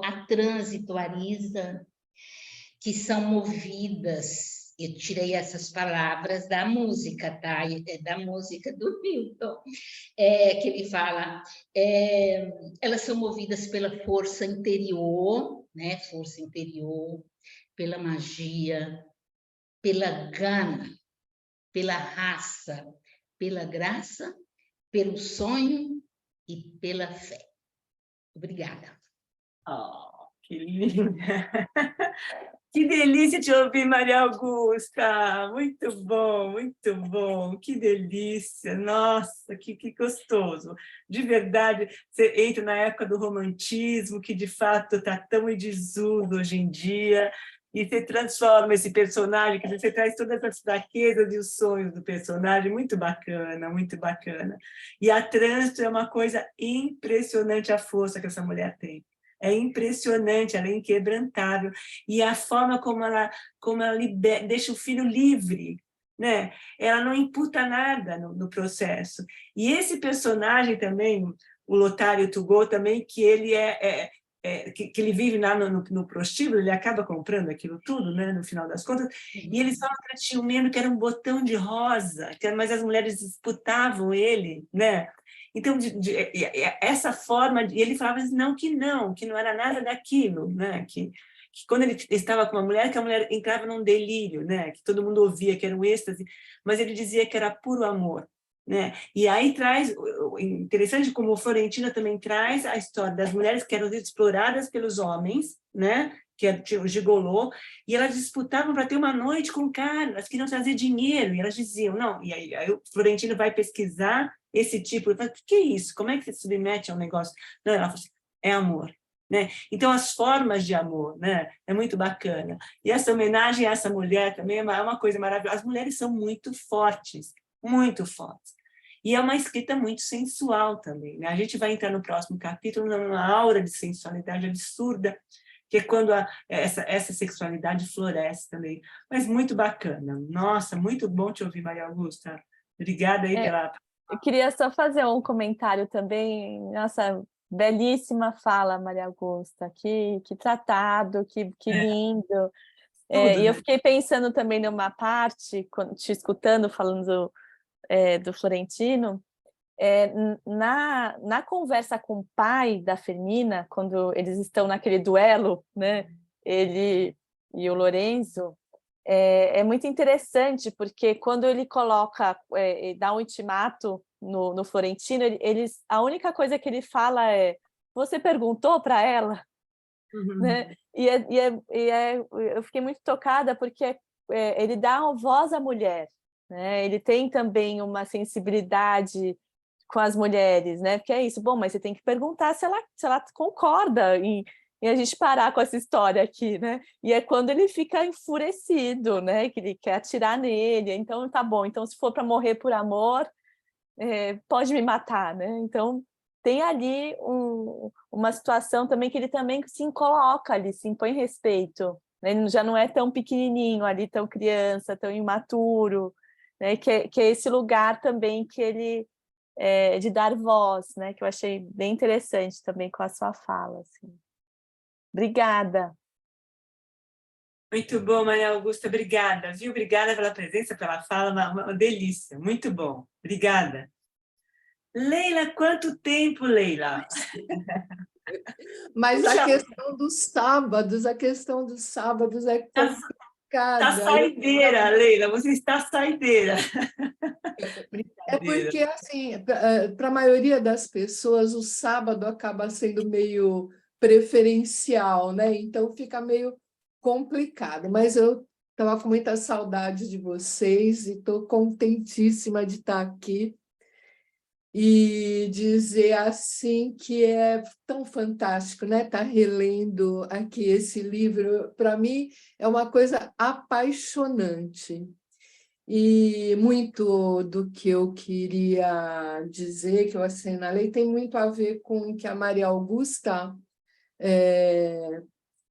Speaker 4: a Trânsito Ariza, que são movidas. Eu tirei essas palavras da música, tá? Da música do Milton, que ele fala, elas são movidas pela força interior, né? Força interior, pela magia, pela gana, pela raça, pela graça, pelo sonho e pela fé. Obrigada.
Speaker 1: Oh, que linda! Que delícia te ouvir, Maria Augusta! Muito bom, que delícia! Nossa, que gostoso! De verdade, você entra na época do romantismo, que de fato está tão em desuso hoje em dia, e você transforma esse personagem, que você traz todas as fraquezas e os sonhos do personagem, muito bacana, muito bacana. E a Trânsito é uma coisa impressionante, a força que essa mulher tem. É impressionante, ela é inquebrantável. E a forma como ela deixa o filho livre, né? Ela não imputa nada no processo. E esse personagem também, o Lotário Tugô também, que ele que ele vive lá no prostíbulo, ele acaba comprando aquilo tudo, né, no final das contas, e eles falam que tinha um membro que era um botão de rosa, mas as mulheres disputavam ele, né? Então, essa forma, e ele falava assim, que não era nada daquilo, né? Que quando ele estava com uma mulher, que a mulher entrava num delírio, né? Que todo mundo ouvia que era um êxtase, mas ele dizia que era puro amor. Né? E aí traz, interessante como o Florentino também traz a história das mulheres que eram exploradas pelos homens, né? Que tinha o gigolô, e elas disputavam para ter uma noite com o cara, elas queriam trazer dinheiro, e elas diziam, não, e aí o Florentino vai pesquisar esse tipo, ele fala, o que é isso? Como é que você se submete a um negócio? Não, ela fala assim, é amor. Né? Então, as formas de amor, né? É muito bacana. E essa homenagem a essa mulher também é uma coisa maravilhosa. As mulheres são muito fortes, muito fortes. E é uma escrita muito sensual também. Né? A gente vai entrar no próximo capítulo numa aura de sensualidade absurda, que é quando essa sexualidade floresce também. Mas muito bacana. Nossa, muito bom te ouvir, Maria Augusta. Obrigada aí pela...
Speaker 2: Eu queria só fazer um comentário também. Nossa, belíssima fala, Maria Augusta. Que tratado, que lindo. E eu fiquei pensando também numa parte, te escutando, falando do Florentino, na conversa com o pai da Fermina, quando eles estão naquele duelo, né, ele e o Lorenzo, é muito interessante, porque quando ele coloca, dá um ultimato no Florentino, a única coisa que ele fala é: você perguntou para ela? Né? Eu fiquei muito tocada, porque ele dá voz à mulher, né? Ele tem também uma sensibilidade com as mulheres, né? Porque é isso, bom, mas você tem que perguntar se ela concorda em a gente parar com essa história aqui, né? E é quando ele fica enfurecido, né? Que ele quer atirar nele. Então, tá bom, então se for para morrer por amor, pode me matar, né? Então, tem ali uma situação também que ele também se coloca ali, se impõe respeito, né? Ele já não é tão pequenininho ali, tão criança, tão imaturo, né? Que é esse lugar também que ele de dar voz, né? Que eu achei bem interessante também com a sua fala, assim. Obrigada.
Speaker 1: Muito bom, Maria Augusta, obrigada, viu? Obrigada pela presença, pela fala, uma delícia, muito bom. Obrigada. Leila, quanto tempo, Leila?
Speaker 6: Mas
Speaker 1: Puxa,
Speaker 6: a questão dos sábados é
Speaker 1: tá
Speaker 6: complicada.
Speaker 1: saideira, Leila, você está saideira.
Speaker 6: É
Speaker 1: Brincadeira.
Speaker 6: porque, assim, para a maioria das pessoas, o sábado acaba sendo meio preferencial, né? Então fica meio complicado. Mas eu estava com muita saudade de vocês e estou contentíssima de estar aqui e dizer assim que é tão fantástico, né? Estar relendo aqui esse livro. Para mim é uma coisa apaixonante. E muito do que eu queria dizer, que eu assinalei, tem muito a ver com o que a Maria Augusta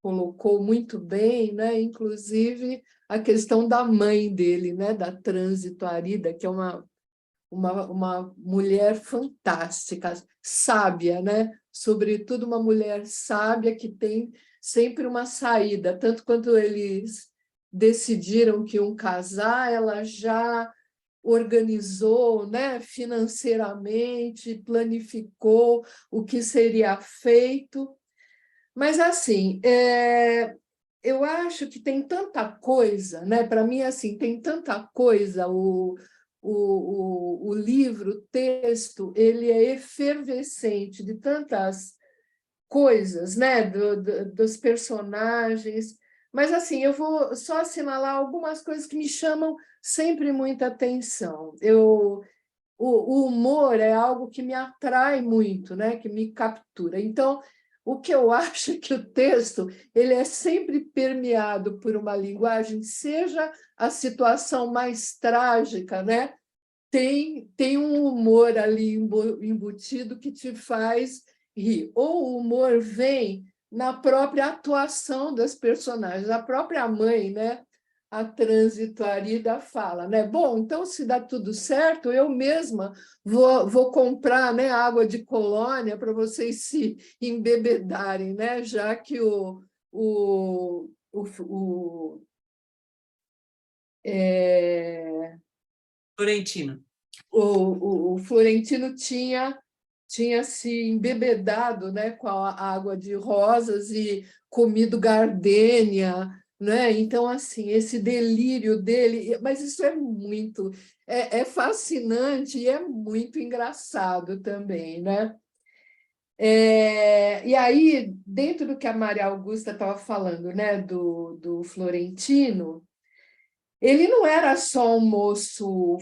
Speaker 6: colocou muito bem, né? Inclusive a questão da mãe dele, né? Da Trânsito Arida, que é uma mulher fantástica, sábia, né? Sobretudo uma mulher sábia que tem sempre uma saída, tanto quando eles decidiram que iam casar, ela já organizou, né, financeiramente, planificou o que seria feito. Mas, assim, eu acho que tem tanta coisa, né? Para mim, assim, tem tanta coisa, o livro, o texto, ele é efervescente de tantas coisas, né? Dos personagens. Mas, assim, eu vou só assinalar algumas coisas que me chamam sempre muita atenção. O humor é algo que me atrai muito, né? Que me captura. Então, o que eu acho é que o texto ele é sempre permeado por uma linguagem, seja a situação mais trágica, né? Tem um humor ali embutido que te faz rir. Ou o humor vem na própria atuação das personagens. A própria mãe, né? A Trânsito Arida fala, né? Bom, então, se dá tudo certo, eu mesma vou comprar, né, água de colônia para vocês se embebedarem, né? Já que
Speaker 1: Florentino.
Speaker 6: o Florentino tinha se embebedado, né, com a água de rosas e comido gardênia, né? Então, assim, esse delírio dele, mas isso é fascinante e é muito engraçado também, né? E aí, dentro do que a Maria Augusta estava falando, né, do Florentino, ele não era só um moço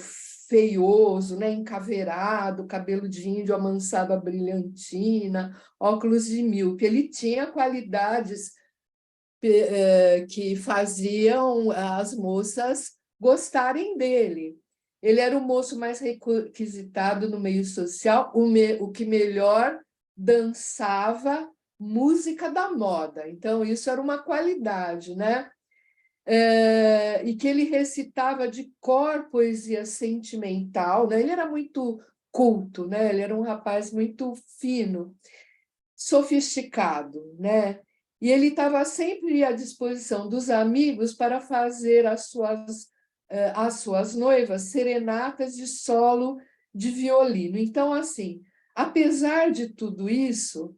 Speaker 6: feioso, né, encaveirado, cabelo de índio amansado à brilhantina, óculos de míope. Ele tinha qualidades que faziam as moças gostarem dele. Ele era o moço mais requisitado no meio social, o que melhor dançava música da moda. Então, isso era uma qualidade, né? E que ele recitava de cor poesia sentimental, né? Ele era muito culto, né? Ele era um rapaz muito fino, sofisticado, né? E ele estava sempre à disposição dos amigos para fazer as suas às suas noivas serenatas de solo de violino. Então, assim, apesar de tudo isso,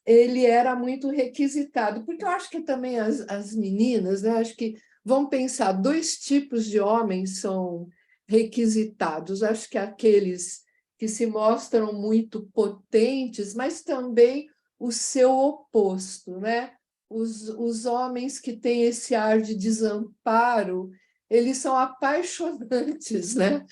Speaker 6: ele era muito requisitado, porque eu acho que também as meninas, né, acho que vão pensar, dois tipos de homens são requisitados. Acho que aqueles que se mostram muito potentes, mas também o seu oposto, né? Os homens que têm esse ar de desamparo, eles são apaixonantes, né?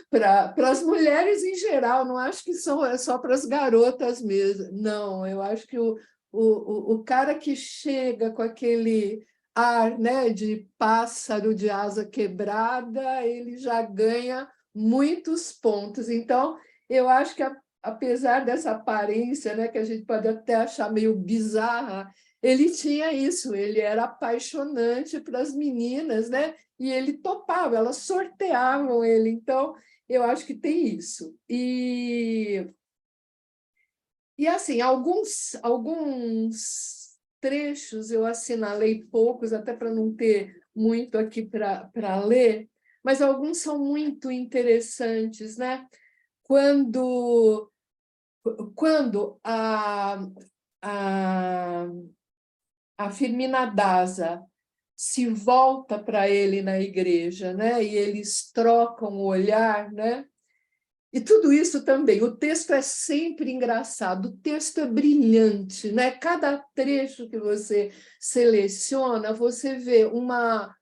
Speaker 6: Para as mulheres em geral, não acho que é só para as garotas mesmo. Não, eu acho que o cara que chega com aquele ar, né, de pássaro de asa quebrada, ele já ganha muitos pontos. Então, eu acho que, apesar dessa aparência, né, que a gente pode até achar meio bizarra, ele tinha isso, ele era apaixonante para as meninas, né? E ele topava, elas sorteavam ele. Então, eu acho que tem isso. E assim, alguns trechos eu assinalei, poucos, até para não ter muito aqui para ler, mas alguns são muito interessantes, né? Quando a Firmina Daza se volta para ele na igreja, né? E eles trocam o olhar, né? E tudo isso também, o texto é sempre engraçado, o texto é brilhante, né? Cada trecho que você seleciona, você vê uma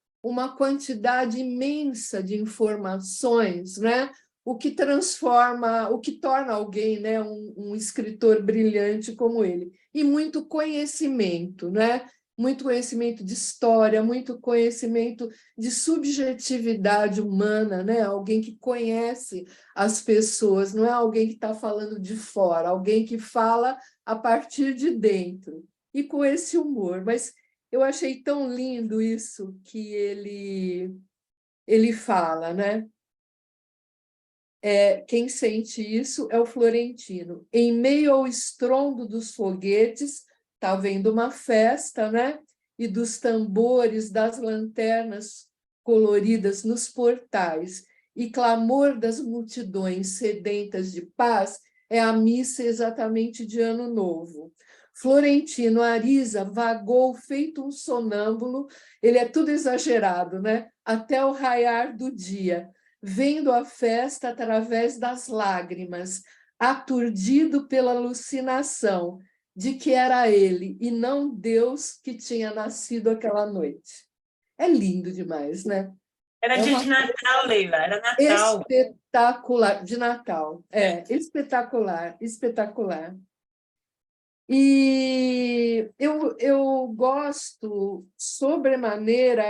Speaker 6: quantidade imensa de informações, né? O que transforma, o que torna alguém, né, um escritor brilhante como ele. E muito conhecimento, né? Muito conhecimento de história, muito conhecimento de subjetividade humana, né? Alguém que conhece as pessoas, não é alguém que está falando de fora, alguém que fala a partir de dentro, e com esse humor. Mas eu achei tão lindo isso que ele fala, né? Quem sente isso é o Florentino. Em meio ao estrondo dos foguetes, está havendo uma festa, né? E dos tambores, das lanternas coloridas nos portais, e clamor das multidões sedentas de paz, é a missa exatamente de Ano Novo. Florentino Ariza vagou feito um sonâmbulo, ele é tudo exagerado, né? Até o raiar do dia, vendo a festa através das lágrimas, aturdido pela alucinação de que era ele e não Deus que tinha nascido aquela noite. É lindo demais, né?
Speaker 1: Era dia de Natal, Leila, era Natal.
Speaker 6: Espetacular, de Natal. Espetacular, espetacular. E eu gosto sobremaneira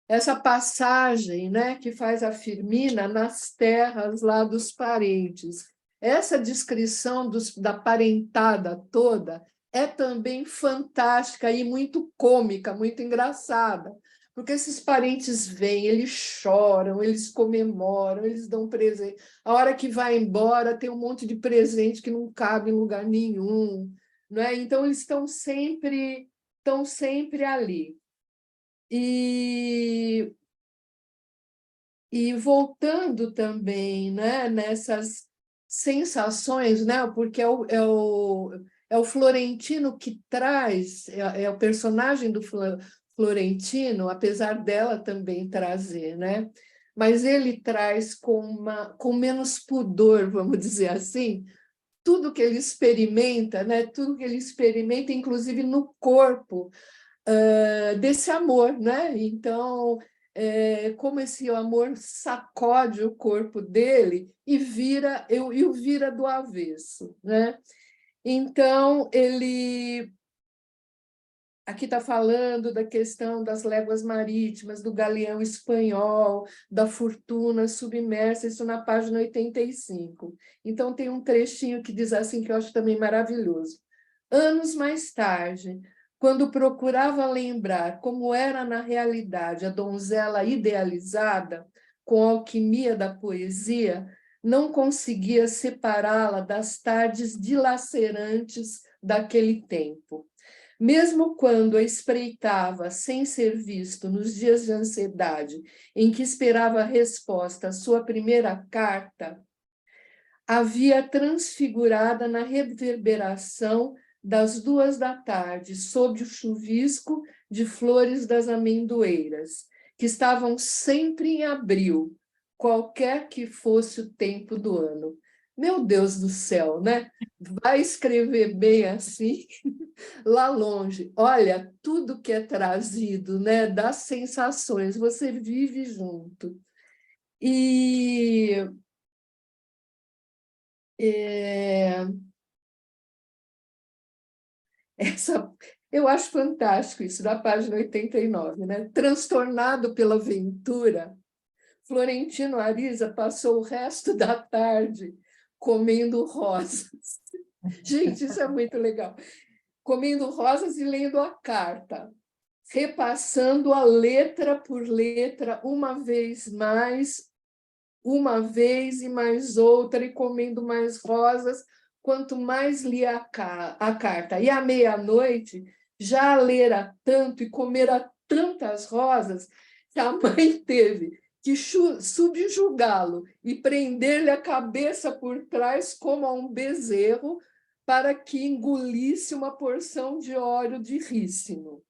Speaker 6: essa passagem, né, que faz a Firmina nas terras lá dos parentes. Essa descrição da parentada toda é também fantástica e muito cômica, muito engraçada, porque esses parentes vêm, eles choram, eles comemoram, eles dão presente. A hora que vai embora, tem um monte de presente que não cabe em lugar nenhum, não é? Então, eles estão sempre ali. E voltando também, né, nessas sensações, né, porque é o Florentino que traz, é o personagem do Florentino, apesar dela também trazer, né, mas ele traz com menos pudor, vamos dizer assim, tudo que ele experimenta, né, tudo que ele experimenta, inclusive no corpo, desse amor, né? Então, como esse amor sacode o corpo dele e o vira do avesso, né? Então, ele aqui está falando da questão das léguas marítimas, do galeão espanhol, da fortuna submersa, isso na página 85. Então, tem um trechinho que diz assim, que eu acho também maravilhoso. Anos mais tarde, quando procurava lembrar como era na realidade a donzela idealizada, com a alquimia da poesia, não conseguia separá-la das tardes dilacerantes daquele tempo. Mesmo quando a espreitava sem ser visto nos dias de ansiedade em que esperava a resposta à sua primeira carta, havia transfigurada na reverberação das 2 da tarde, sob o chuvisco de flores das amendoeiras, que estavam sempre em abril, qualquer que fosse o tempo do ano. Meu Deus do céu, né? Vai escrever bem assim, lá longe. Olha, tudo que é trazido, né, das sensações, você vive junto. E eu acho fantástico isso, da página 89, né? Transtornado pela aventura, Florentino Ariza passou o resto da tarde comendo rosas. Gente, isso é muito legal. Comendo rosas e lendo a carta, repassando a letra por letra, uma vez e mais outra, e comendo mais rosas, quanto mais lia a carta. E à meia-noite, já lera tanto e comera tantas rosas, que a mãe teve que subjugá-lo e prender-lhe a cabeça por trás como a um bezerro, para que engolisse uma porção de óleo de rícino.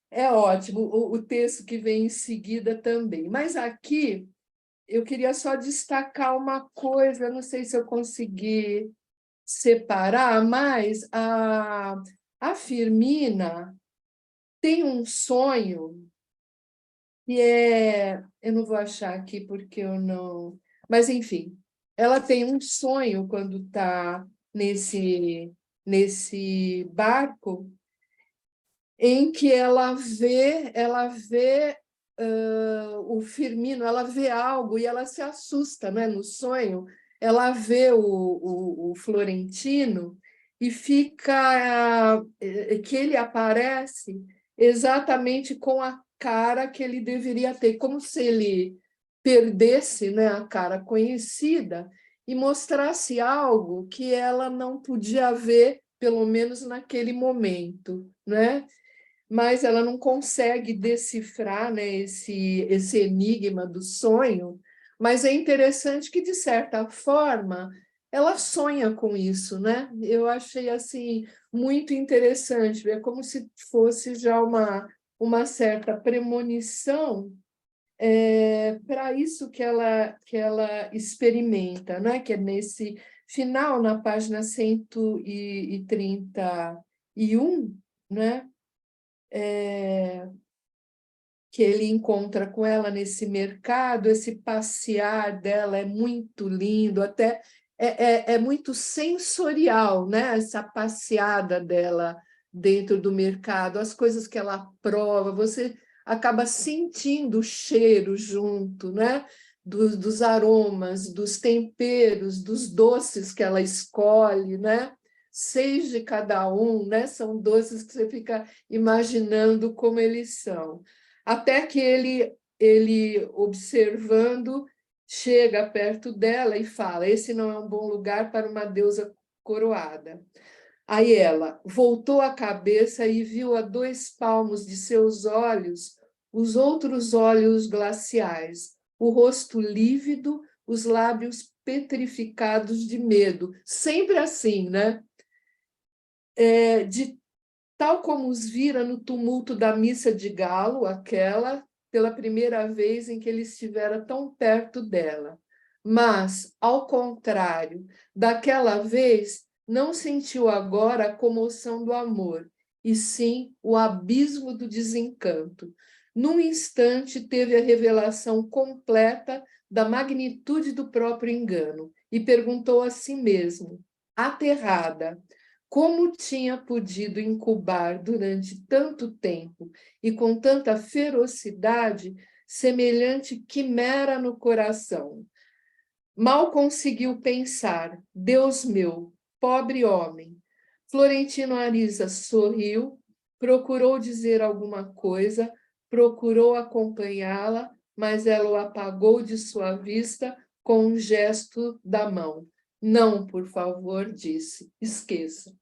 Speaker 6: É ótimo o texto que vem em seguida também. Mas aqui eu queria só destacar uma coisa, não sei se eu consegui separar, mas a Firmina tem um sonho que eu não vou achar aqui porque eu não... Mas, enfim, ela tem um sonho quando está nesse barco, em que ela vê o Firmino, ela vê algo e ela se assusta, né? No sonho, ela vê o Florentino e fica que ele aparece exatamente com a cara que ele deveria ter, como se ele perdesse, né, a cara conhecida e mostrasse algo que ela não podia ver, pelo menos naquele momento, né? Mas ela não consegue decifrar, né, esse enigma do sonho, mas é interessante que, de certa forma, ela sonha com isso, né? Eu achei assim muito interessante, é como se fosse já uma certa premonição para isso que ela experimenta, né? Que é nesse final, na página 131, né? Que ele encontra com ela nesse mercado, esse passear dela é muito lindo, até é muito sensorial, né? Essa passeada dela dentro do mercado, as coisas que ela prova, você acaba sentindo o cheiro junto, né? Dos aromas, dos temperos, dos doces que ela escolhe, né? 6 de cada um, né? São doces que você fica imaginando como eles são. Até que ele observando, chega perto dela e fala: esse não é um bom lugar para uma deusa coroada. Aí ela voltou a cabeça e viu a 2 palmos de seus olhos os outros olhos glaciais, o rosto lívido, os lábios petrificados de medo, sempre assim, né? Tal como os vira no tumulto da missa de galo, aquela, pela primeira vez em que ele estivera tão perto dela. Mas, ao contrário, daquela vez, não sentiu agora a comoção do amor, e sim o abismo do desencanto. Num instante, teve a revelação completa da magnitude do próprio engano e perguntou a si mesmo, aterrada, como tinha podido incubar durante tanto tempo e com tanta ferocidade semelhante quimera no coração. Mal conseguiu pensar, Deus meu, pobre homem. Florentino Ariza sorriu, procurou dizer alguma coisa, procurou acompanhá-la, mas ela o apagou de sua vista com um gesto da mão. Não, por favor, disse, esqueça.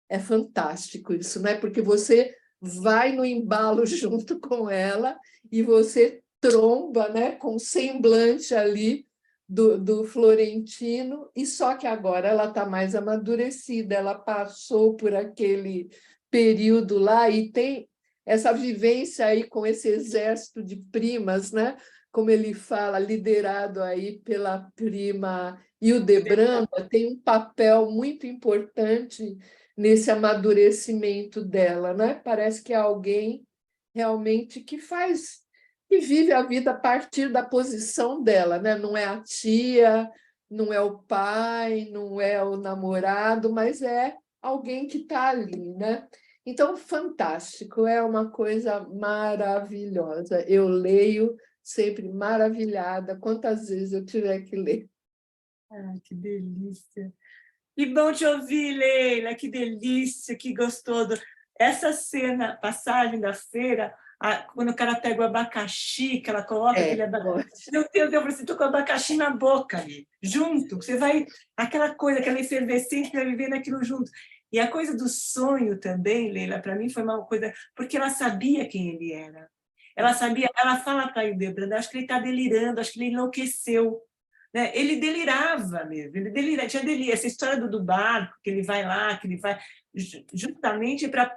Speaker 6: É fantástico isso, né? Porque você vai no embalo junto com ela e você tromba, né, com o semblante ali do Florentino, e só que agora ela está mais amadurecida, ela passou por aquele período lá e tem essa vivência aí com esse exército de primas, né? Como ele fala, liderado aí pela prima Hildebranda, tem um papel muito importante nesse amadurecimento dela, né? Parece que é alguém realmente que vive a vida a partir da posição dela, né? Não é a tia, não é o pai, não é o namorado, mas é alguém que está ali, né? Então, fantástico, é uma coisa maravilhosa. Eu leio sempre maravilhada, quantas vezes eu tiver que ler.
Speaker 1: Ai, que delícia. Que bom te ouvir, Leila, que delícia, que gostoso. Essa cena, passagem da feira, quando o cara pega o abacaxi, que ela coloca aquele abacaxi. Meu Deus, eu falei assim, estou com o abacaxi na boca ali, junto. Você vai, aquela coisa, aquela efervescência, vai viver naquilo junto. E a coisa do sonho também, Leila, para mim foi uma coisa, porque ela sabia quem ele era. Ela sabia, ela fala para o Hildebrand, acho que ele está delirando, acho que ele enlouqueceu. Né? Ele delirava mesmo, ele delirava, tinha delírio. Essa história do barco, que ele vai lá, que ele vai justamente para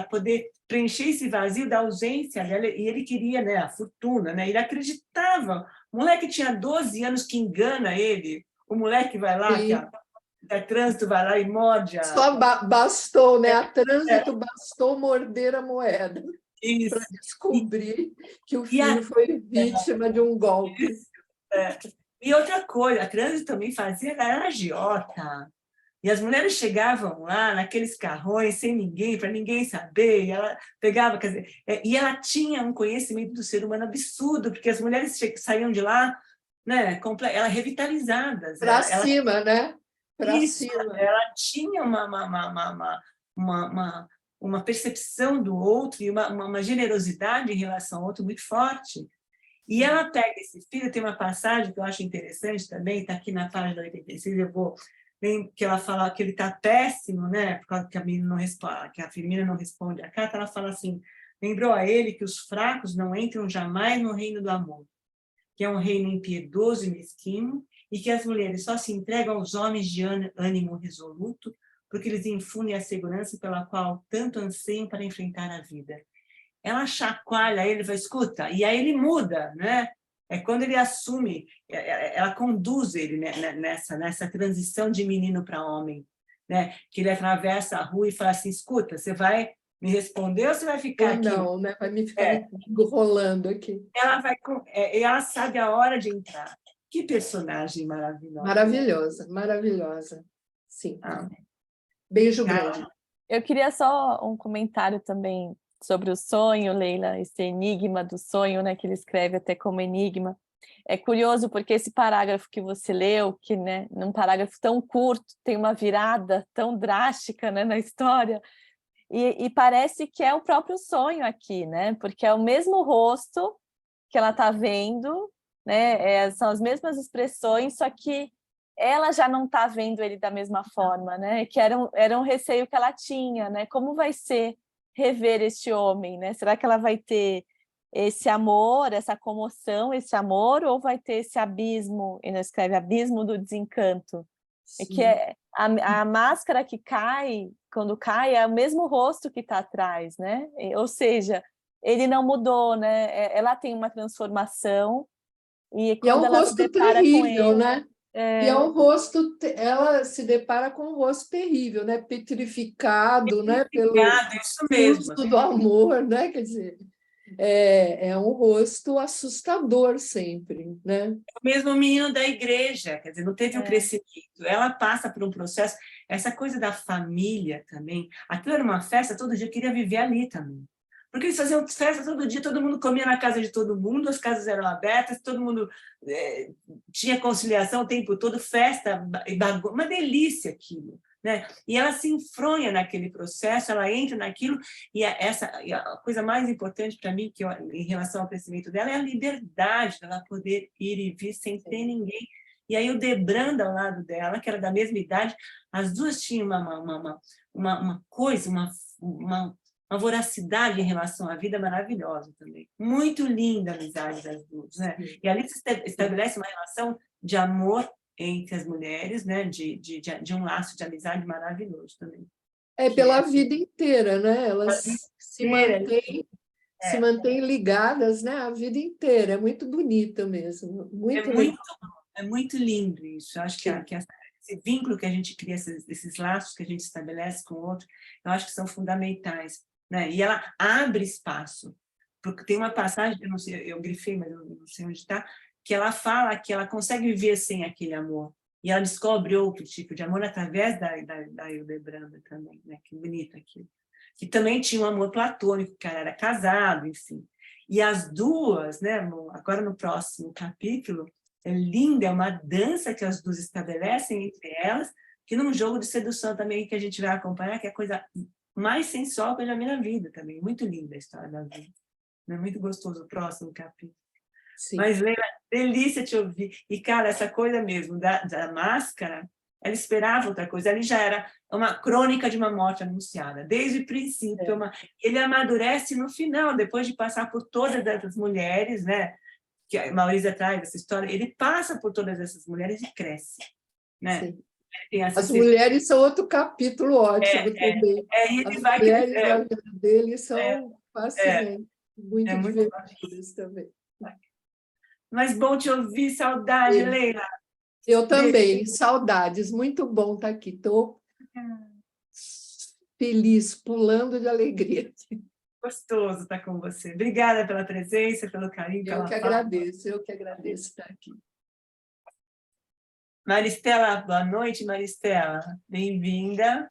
Speaker 1: poder preencher esse vazio da ausência dela, e ele queria, né, a fortuna, né? Ele acreditava. O moleque tinha 12 anos que engana ele, o moleque vai lá, que a trânsito vai lá e morde a...
Speaker 6: Só bastou, né? A trânsito bastou morder a moeda para descobrir que o filho foi vítima de um golpe.
Speaker 1: E outra coisa, a trânsito também fazia, ela era agiota. E as mulheres chegavam lá naqueles carrões sem ninguém, para ninguém saber, e ela pegava, quer dizer, e ela tinha um conhecimento do ser humano absurdo, porque as mulheres saíam de lá, né, ela revitalizadas.
Speaker 6: Para cima, né? Para cima.
Speaker 1: Ela tinha uma percepção do outro e uma generosidade em relação ao outro muito forte. E ela pega esse filho, tem uma passagem que eu acho interessante também, está aqui na página 86, que ela fala que ele está péssimo, né? Por causa que a menina não responde, que a Firmina não responde a carta, ela fala assim: lembrou a ele que os fracos não entram jamais no reino do amor, que é um reino impiedoso e mesquinho, e que as mulheres só se entregam aos homens de ânimo resoluto, porque eles infundem a segurança pela qual tanto anseiam para enfrentar a vida. Ela chacoalha ele, vai, escuta, e aí ele muda, né? É quando ele assume, ela conduz ele nessa transição de menino para homem, né? Que ele atravessa a rua e fala assim, escuta, você vai me responder ou você vai ficar aqui?
Speaker 6: Não, né? Vai me ficar enrolando aqui.
Speaker 1: Ela sabe a hora de entrar. Que personagem maravilhosa.
Speaker 6: Maravilhosa, maravilhosa. Sim. Beijo grande.
Speaker 2: Eu queria só um comentário também sobre o sonho, Leila, esse enigma do sonho, né, que ele escreve até como enigma. É curioso porque esse parágrafo que você leu, que, né, num parágrafo tão curto, tem uma virada tão drástica, né, na história, e parece que é o próprio sonho aqui, né, porque é o mesmo rosto que ela está vendo, né, são as mesmas expressões, só que ela já não está vendo ele da mesma forma, né, que era um receio que ela tinha, né, como vai ser rever este homem, né? Será que ela vai ter esse amor, essa comoção, esse amor, ou vai ter esse abismo, ele escreve abismo do desencanto? É que a máscara que cai, quando cai, é o mesmo rosto que está atrás, né? Ou seja, ele não mudou, né? Ela tem uma transformação e quando
Speaker 6: é um
Speaker 2: ela
Speaker 6: rosto
Speaker 2: se depara
Speaker 6: terrível,
Speaker 2: com ele,
Speaker 6: né? E é um rosto, ela se depara com um rosto terrível, né? Petrificado, né? Pelo
Speaker 1: isso mesmo.
Speaker 6: custo do amor, né? Quer dizer, é um rosto assustador sempre, né?
Speaker 1: O mesmo menino da igreja, quer dizer, não teve um crescimento. Ela passa por um processo, essa coisa da família também. Aquilo era uma festa, todo dia eu queria viver ali também. Porque eles faziam festa todo dia, todo mundo comia na casa de todo mundo, as casas eram abertas, todo mundo tinha conciliação o tempo todo, festa, uma delícia aquilo. Né? E ela se enfronha naquele processo, ela entra naquilo, e a coisa mais importante para mim, em relação ao crescimento dela, é a liberdade dela poder ir e vir sem ter ninguém. E aí o Debranda ao lado dela, que era da mesma idade, as duas tinham uma coisa, uma voracidade em relação à vida maravilhosa também. Muito linda a amizade das duas, né? E ali se estabelece uma relação de amor entre as mulheres, né? De um laço de amizade maravilhoso também.
Speaker 6: Pela vida inteira, né? Elas se
Speaker 1: É.
Speaker 6: mantêm ligadas, né? A vida inteira. É muito bonita mesmo. Muito legal.
Speaker 1: É muito lindo isso. Eu acho que esse vínculo que a gente cria, esses laços que a gente estabelece com o outro, eu acho que são fundamentais, né? E ela abre espaço, porque tem uma passagem, eu não sei, eu grifei, mas eu não sei onde está, que ela fala que ela consegue viver sem aquele amor. E ela descobre outro tipo de amor através da Hildebranda também, né? Que bonito aquilo. Que também tinha um amor platônico, que ela era casado, enfim. E as duas, né? Agora no próximo capítulo, é linda, é uma dança que as duas estabelecem entre elas, que num jogo de sedução também que a gente vai acompanhar, que é a coisa mais sensual que eu já vi na vida também. Muito linda a história da vida. É muito gostoso o próximo capítulo.
Speaker 6: Sim.
Speaker 1: Mas, Leila, delícia te ouvir. E, cara, essa coisa mesmo da máscara, ela esperava outra coisa. Ali já era uma crônica de uma morte anunciada, desde o princípio. Ele amadurece no final, depois de passar por todas essas mulheres, né? Que a Maurícia traz essa história, ele passa por todas essas mulheres e cresce, né?
Speaker 6: As mulheres são outro capítulo ótimo também. As mulheres da vida dele são fascinantes, muito divertidas também.
Speaker 1: Mas bom te ouvir, saudade, Leila.
Speaker 6: Eu também, saudades, muito bom estar aqui. Estou feliz, pulando de alegria.
Speaker 1: Gostoso estar com você. Obrigada pela presença, pelo carinho.
Speaker 6: Eu que agradeço estar aqui.
Speaker 1: Maristela, boa noite, Maristela. Bem-vinda.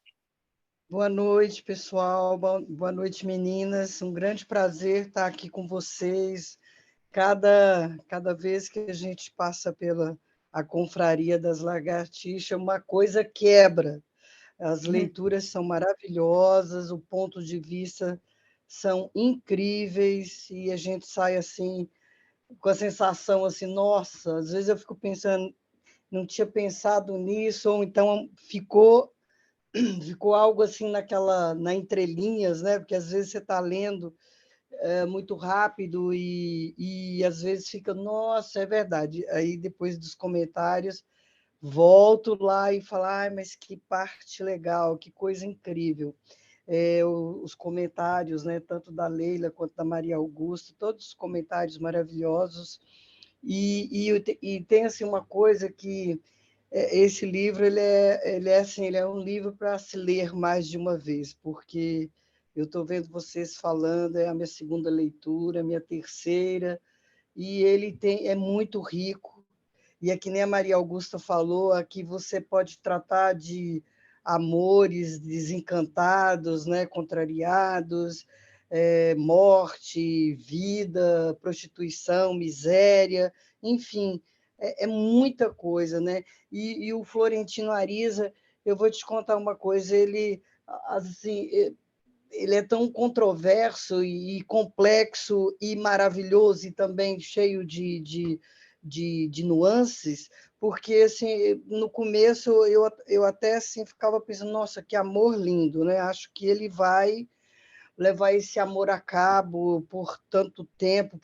Speaker 7: Boa noite, pessoal. Boa noite, meninas. Um grande prazer estar aqui com vocês. Cada vez que a gente passa pela confraria das lagartixas, uma coisa quebra. As leituras são maravilhosas, o ponto de vista são incríveis e a gente sai assim com a sensação assim, nossa, às vezes eu fico pensando, não tinha pensado nisso, ou então ficou algo assim na entrelinhas, né? Porque às vezes você está lendo muito rápido e às vezes fica, nossa, é verdade. Aí depois dos comentários volto lá e falo, mas que parte legal, que coisa incrível. Os comentários, né, tanto da Leila quanto da Maria Augusta, todos os comentários maravilhosos. E tem assim uma coisa que esse livro ele é um livro para se ler mais de uma vez, porque eu estou vendo vocês falando, é a minha segunda leitura, a minha terceira, e ele é muito rico. E é que nem a Maria Augusta falou, aqui você pode tratar de amores desencantados, né, contrariados, morte, vida, prostituição, miséria, enfim, é muita coisa, né? E o Florentino Ariza, eu vou te contar uma coisa, ele assim, ele é tão controverso e complexo e maravilhoso e também cheio de nuances, porque assim, no começo eu até assim, ficava pensando, nossa, que amor lindo, né? Acho que ele vai levar esse amor a cabo por tanto tempo,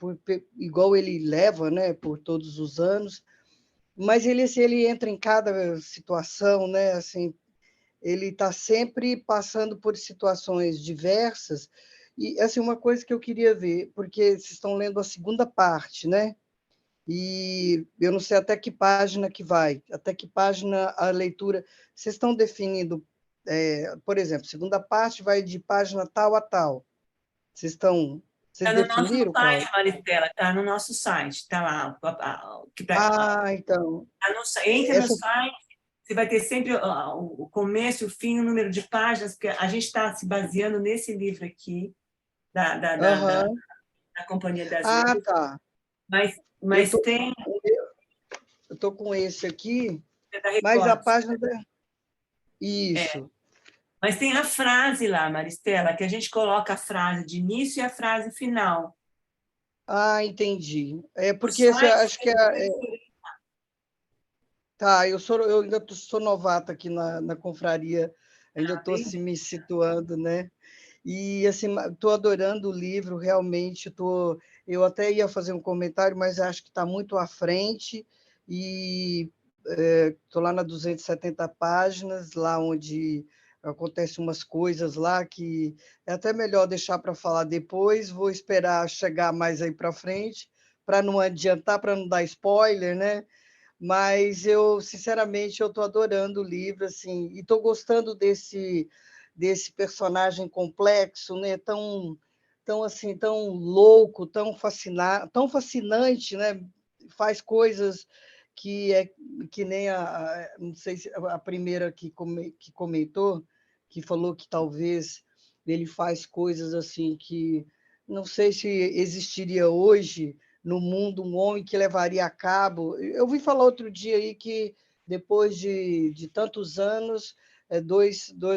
Speaker 7: igual ele leva, né? Por todos os anos, mas ele entra em cada situação, né? Assim, ele está sempre passando por situações diversas. E assim, uma coisa que eu queria ver, porque vocês estão lendo a segunda parte, né? E eu não sei até que página que vai, até que página a leitura. Vocês estão definindo, por exemplo, segunda parte vai de página tal a tal. Vocês definiram qual?
Speaker 1: Está no nosso site, Maristela, está no nosso site, está lá.
Speaker 7: Então.
Speaker 1: Entra no site, você vai ter sempre o começo, o fim, o número de páginas, porque a gente está se baseando nesse livro aqui, da Companhia das Letras.
Speaker 7: Tá.
Speaker 1: Mas tem...
Speaker 7: Eu estou com esse aqui, mas a página... Isso.
Speaker 1: Mas tem a frase lá, Maristela, que a gente coloca a frase de início e a frase final.
Speaker 7: Entendi. Porque acho que Tá, eu ainda sou novata aqui na confraria ainda estou assim, me situando, né? E assim, estou adorando o livro, realmente. Eu até ia fazer um comentário, mas acho que está muito à frente. E estou lá na 270 páginas, lá onde acontecem umas coisas lá que é até melhor deixar para falar depois. Vou esperar chegar mais aí para frente, para não adiantar, para não dar spoiler, né? Mas eu, sinceramente, eu estou adorando o livro, assim, e estou gostando desse personagem complexo, né? Tão assim, tão louco, tão fascinante, né? Faz coisas que é que nem não sei se a primeira que comentou, que falou que talvez ele faz coisas assim que não sei se existiria hoje no mundo um homem que levaria a cabo. Eu ouvi falar outro dia aí que, depois de tantos anos,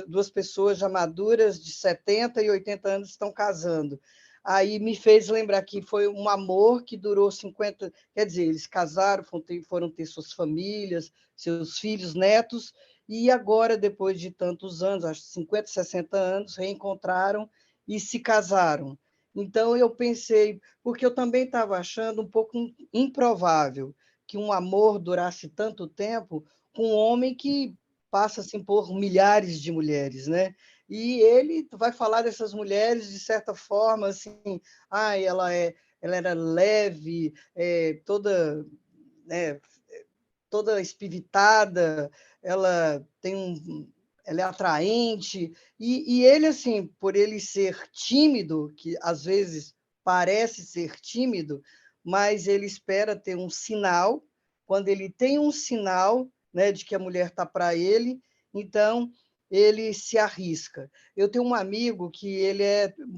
Speaker 7: duas pessoas já maduras, de 70 e 80 anos, estão casando. Aí me fez lembrar que foi um amor que durou 50... Quer dizer, eles casaram, foram ter suas famílias, seus filhos, netos, e agora, depois de tantos anos, acho que 50, 60 anos, reencontraram e se casaram. Então, eu pensei, porque eu também estava achando um pouco improvável que um amor durasse tanto tempo com um homem que passa assim, por milhares de mulheres, né? E ele vai falar dessas mulheres de certa forma, assim, ela era leve, né, toda espiritada, ela tem ela é atraente, e ele, assim, por ele ser tímido, que às vezes parece ser tímido, mas ele espera ter um sinal. Quando ele tem um sinal, né, de que a mulher está para ele, então ele se arrisca. Eu tenho um amigo que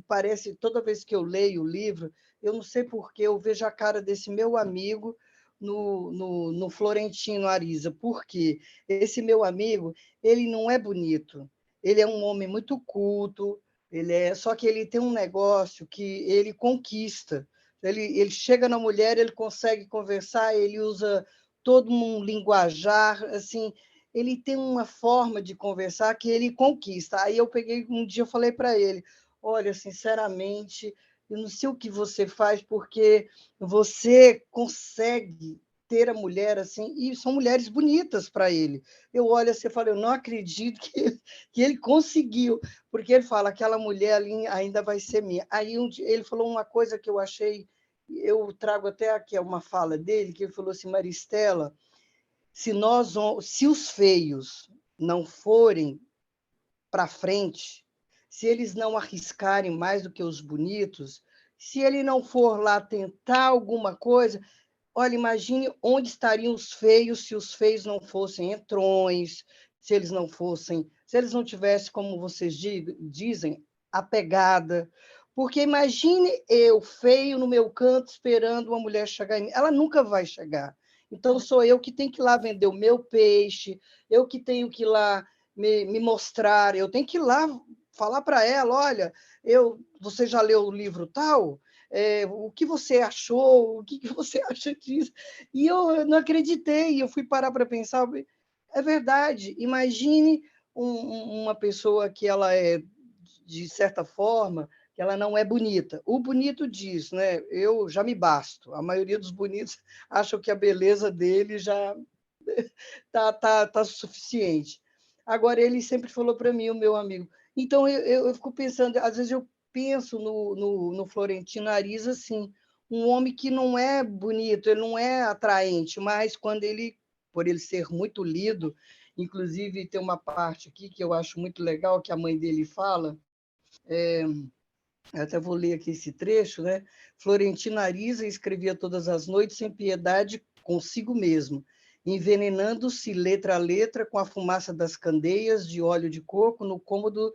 Speaker 7: parece, toda vez que eu leio o livro, eu não sei por que eu vejo a cara desse meu amigo no Florentino Ariza, porque esse meu amigo, ele não é bonito, ele é um homem muito culto, só que ele tem um negócio que ele conquista. Ele chega na mulher, ele consegue conversar, ele usa todo um linguajar, assim, ele tem uma forma de conversar que ele conquista. Aí eu peguei, um dia eu falei para ele, olha, sinceramente, eu não sei o que você faz, porque você consegue ter a mulher assim, e são mulheres bonitas para ele. Eu olho assim e falo, eu não acredito que ele conseguiu, porque ele fala, aquela mulher ali ainda vai ser minha. Aí ele falou uma coisa que eu achei, eu trago até aqui uma fala dele, que ele falou assim, Maristela, se os feios não forem para frente, se eles não arriscarem mais do que os bonitos, se ele não for lá tentar alguma coisa, olha, imagine onde estariam os feios se os feios não fossem entrões, se eles não tivessem, como vocês dizem, a pegada. Porque imagine eu, feio, no meu canto, esperando uma mulher chegar em mim. Ela nunca vai chegar. Então, sou eu que tenho que ir lá vender o meu peixe, eu que tenho que ir lá me mostrar, eu tenho que ir lá falar para ela, olha, você já leu o livro tal? O que você achou? O que você acha disso? E eu não acreditei, eu fui parar para pensar, é verdade, imagine uma pessoa que ela é, de certa forma, que ela não é bonita. O bonito diz, né? Eu já me basto. A maioria dos bonitos acham que a beleza dele já tá suficiente. Agora, ele sempre falou para mim, o meu amigo. Então, eu fico pensando, às vezes eu penso no Florentino Ariza assim, um homem que não é bonito, ele não é atraente, mas por ele ser muito lido, inclusive tem uma parte aqui que eu acho muito legal, que a mãe dele fala, eu até vou ler aqui esse trecho, né? Florentino Ariza escrevia todas as noites sem piedade consigo mesmo, envenenando-se letra a letra com a fumaça das candeias de óleo de coco no cômodo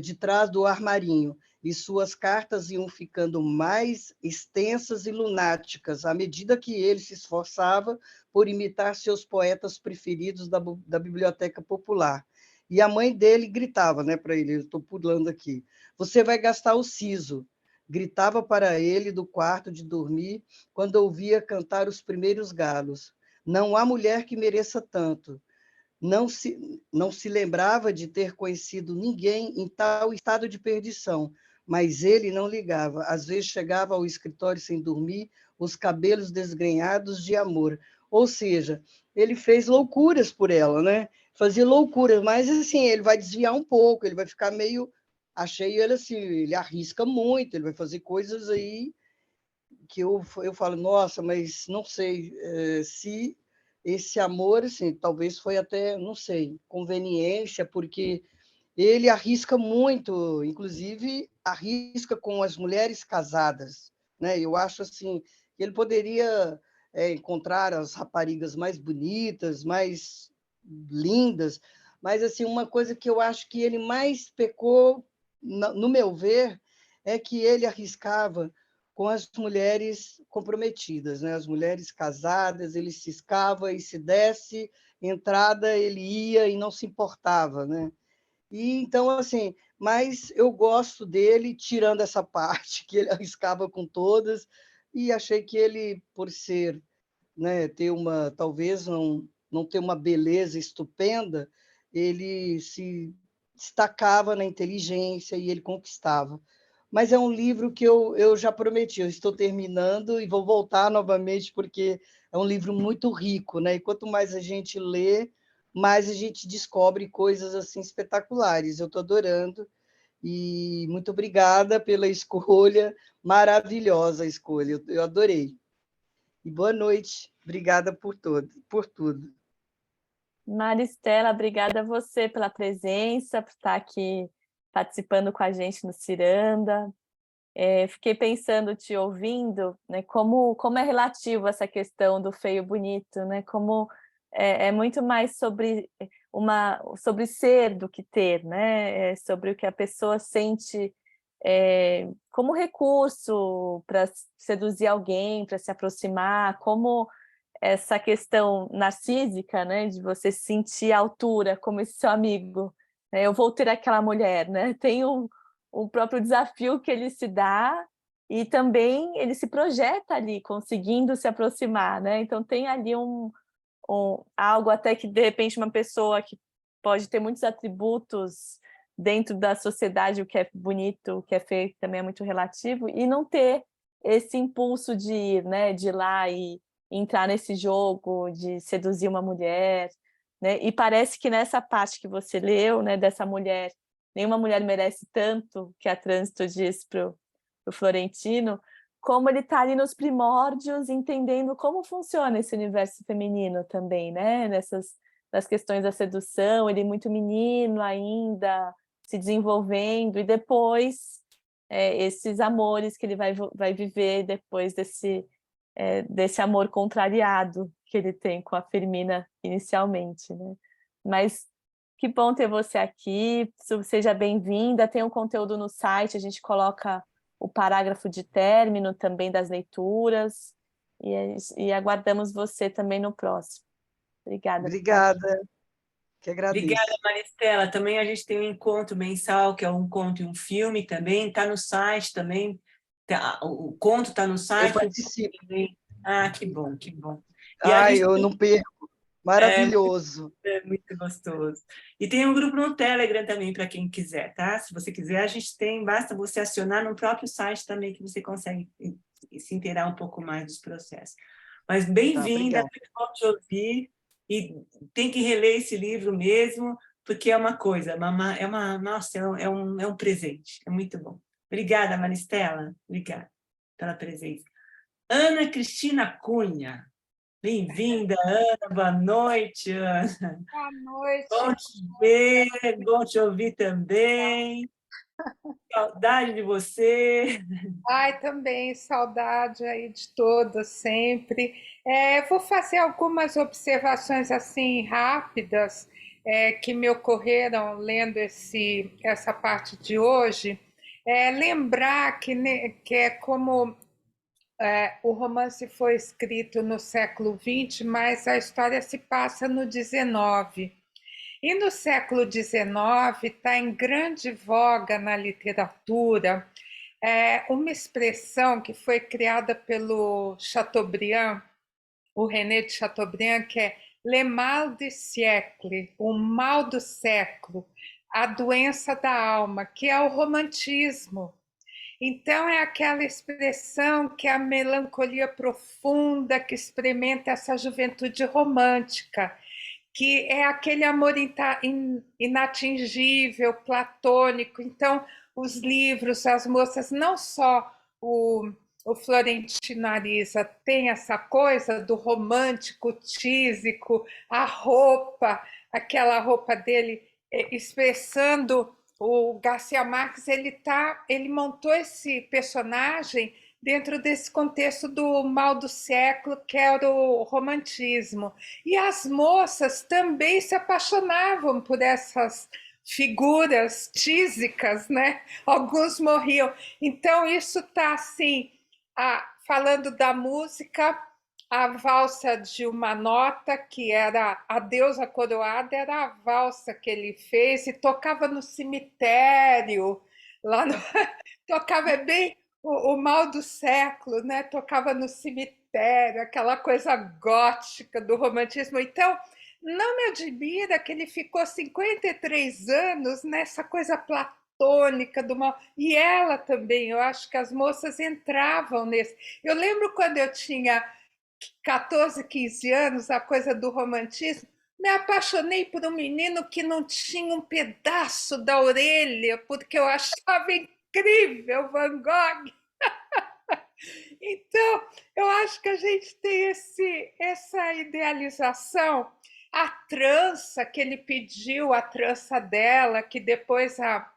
Speaker 7: de trás do armarinho, e suas cartas iam ficando mais extensas e lunáticas à medida que ele se esforçava por imitar seus poetas preferidos da biblioteca popular. E a mãe dele gritava, né, para ele, eu estou pulando aqui, você vai gastar o siso. Gritava para ele do quarto de dormir quando ouvia cantar os primeiros galos. Não há mulher que mereça tanto. não se lembrava de ter conhecido ninguém em tal estado de perdição, mas ele não ligava. Às vezes chegava ao escritório sem dormir, os cabelos desgrenhados de amor. Ou seja, ele fez loucuras por ela, né? Fazia loucuras, mas assim, ele vai desviar um pouco, ele vai ficar meio... Achei ele assim, ele arrisca muito, ele vai fazer coisas aí que eu falo, nossa, mas não sei se esse amor, assim, talvez foi até, não sei, conveniência, porque ele arrisca muito, inclusive arrisca com as mulheres casadas, né? Eu acho assim que ele poderia encontrar as raparigas mais bonitas, mais lindas, mas assim uma coisa que eu acho que ele mais pecou, no meu ver, é que ele arriscava com as mulheres comprometidas, né? As mulheres casadas, ele ciscava e se desse entrada ele ia e não se importava, né? E então, assim, mas eu gosto dele, tirando essa parte que ele arriscava com todas, e achei que ele, por ser, né, ter uma, talvez não ter uma beleza estupenda, ele se destacava na inteligência e ele conquistava. Mas é um livro que eu já prometi, eu estou terminando e vou voltar novamente, porque é um livro muito rico, né? E quanto mais a gente lê, mais a gente descobre coisas assim espetaculares. Eu estou adorando e muito obrigada pela escolha, maravilhosa a escolha, eu adorei. E boa noite, obrigada por tudo.
Speaker 2: Maristela, obrigada a você pela presença, por estar aqui participando com a gente no Ciranda. Fiquei pensando, te ouvindo, né, como é relativo essa questão do feio bonito, né? Como é muito mais sobre ser do que ter, né? Sobre o que a pessoa sente como recurso para seduzir alguém, para se aproximar, como essa questão narcísica, né, de você se sentir à altura, como esse seu amigo, né, eu vou ter aquela mulher, né, tem um próprio desafio que ele se dá e também ele se projeta ali, conseguindo se aproximar, né, então tem ali algo até que, de repente, uma pessoa que pode ter muitos atributos dentro da sociedade, o que é bonito, o que é feio, também é muito relativo, e não ter esse impulso de ir, né, de ir lá e entrar nesse jogo, de seduzir uma mulher, né? E parece que nessa parte que você leu, né, dessa mulher, nenhuma mulher merece tanto, que a Trânsito diz para o Florentino, como ele está ali nos primórdios, entendendo como funciona esse universo feminino também, né? Das questões da sedução, ele muito menino ainda, se desenvolvendo, e depois esses amores que ele vai viver depois desse amor contrariado que ele tem com a Firmina inicialmente, né? Mas que bom ter você aqui, seja bem-vinda, tem um conteúdo no site, a gente coloca o parágrafo de término também das leituras, e aguardamos você também no próximo. Obrigada.
Speaker 7: Obrigada, que agradeço.
Speaker 1: Obrigada, Maristela. Também a gente tem um encontro mensal, que é um conto e um filme também, está no site também. O conto está no site.
Speaker 7: Eu participo.
Speaker 1: Ah, que bom, que bom. E a
Speaker 7: Ai,
Speaker 1: gente
Speaker 7: eu não perco. Maravilhoso.
Speaker 1: é muito gostoso. E tem um grupo no Telegram também, para quem quiser, tá? Se você quiser, a gente tem, basta você acionar no próprio site também, que você consegue se inteirar um pouco mais dos processos. Mas bem-vinda, muito bom te ouvir, e tem que reler esse livro mesmo, porque é uma coisa, nossa, é um presente, é muito bom. Obrigada, Maristela, obrigada pela presença. Ana Cristina Cunha, bem-vinda, Ana, boa noite, Ana.
Speaker 8: Boa noite.
Speaker 1: Bom te ver, bom te ouvir também. Saudade de você.
Speaker 8: Ai, também, saudade aí de todos sempre. Vou fazer algumas observações assim rápidas que me ocorreram lendo essa parte de hoje. Lembrar que é como o romance foi escrito no século XX, mas a história se passa no XIX. E no século XIX está em grande voga na literatura uma expressão que foi criada pelo Chateaubriand, o René de Chateaubriand, que é Le mal du siècle, o mal do século, a doença da alma, que é o romantismo. Então, é aquela expressão que é a melancolia profunda, que experimenta essa juventude romântica, que é aquele amor inatingível, platônico. Então, os livros, as moças, não só o Florentino Ariza tem essa coisa do romântico, tísico, a roupa, aquela roupa dele expressando o Garcia Marques, ele montou esse personagem dentro desse contexto do mal do século, que era o romantismo. E as moças também se apaixonavam por essas figuras tísicas, né? Alguns morriam. Então, isso está assim, falando da música, a valsa de uma nota, que era a deusa coroada, era a valsa que ele fez e tocava no cemitério, lá no... tocava bem o mal do século, né? Tocava no cemitério, aquela coisa gótica do romantismo. Então, não me admira que ele ficou 53 anos nessa coisa platônica do mal. E ela também, eu acho que as moças entravam nesse. Eu lembro quando eu tinha 14, 15 anos, a coisa do romantismo, me apaixonei por um menino que não tinha um pedaço da orelha, porque eu achava incrível Van Gogh. Então, eu acho que a gente tem essa idealização. A trança que ele pediu, a trança dela, que depois a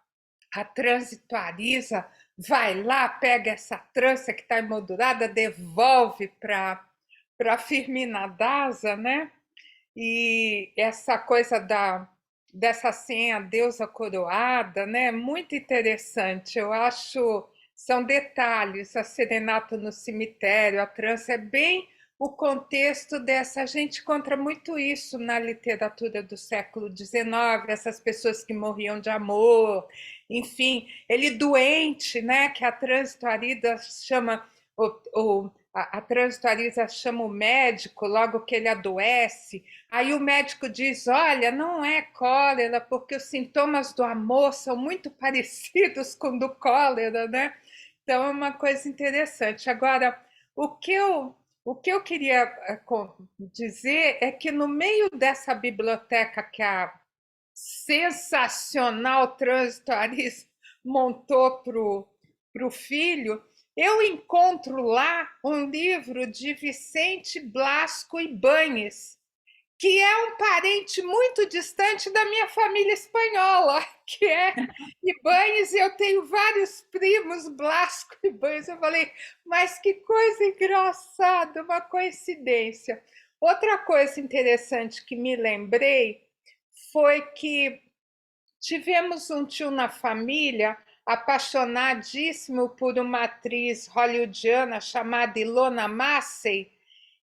Speaker 8: transituariza, vai lá, pega essa trança que está emoldurada, devolve para Firmina Daza, né? E essa coisa dessa senha deusa coroada, né? Muito interessante. Eu acho são detalhes, a serenata no cemitério, a trança é bem o contexto dessa. A gente encontra muito isso na literatura do século XIX, essas pessoas que morriam de amor, enfim, ele doente, né? Que a transituarida chama a transituarista chama o médico logo que ele adoece. Aí o médico diz: olha, não é cólera, porque os sintomas do amor são muito parecidos com o do cólera, né? Então é uma coisa interessante. Agora, o que eu queria dizer é que no meio dessa biblioteca que a sensacional transituarista montou para o filho, eu encontro lá um livro de Vicente Blasco Ibáñez, que é um parente muito distante da minha família espanhola, que é Ibáñez, e eu tenho vários primos Blasco Ibáñez. Eu falei, mas que coisa engraçada, uma coincidência. Outra coisa interessante que me lembrei foi que tivemos um tio na família apaixonadíssimo por uma atriz hollywoodiana chamada Ilona Massey,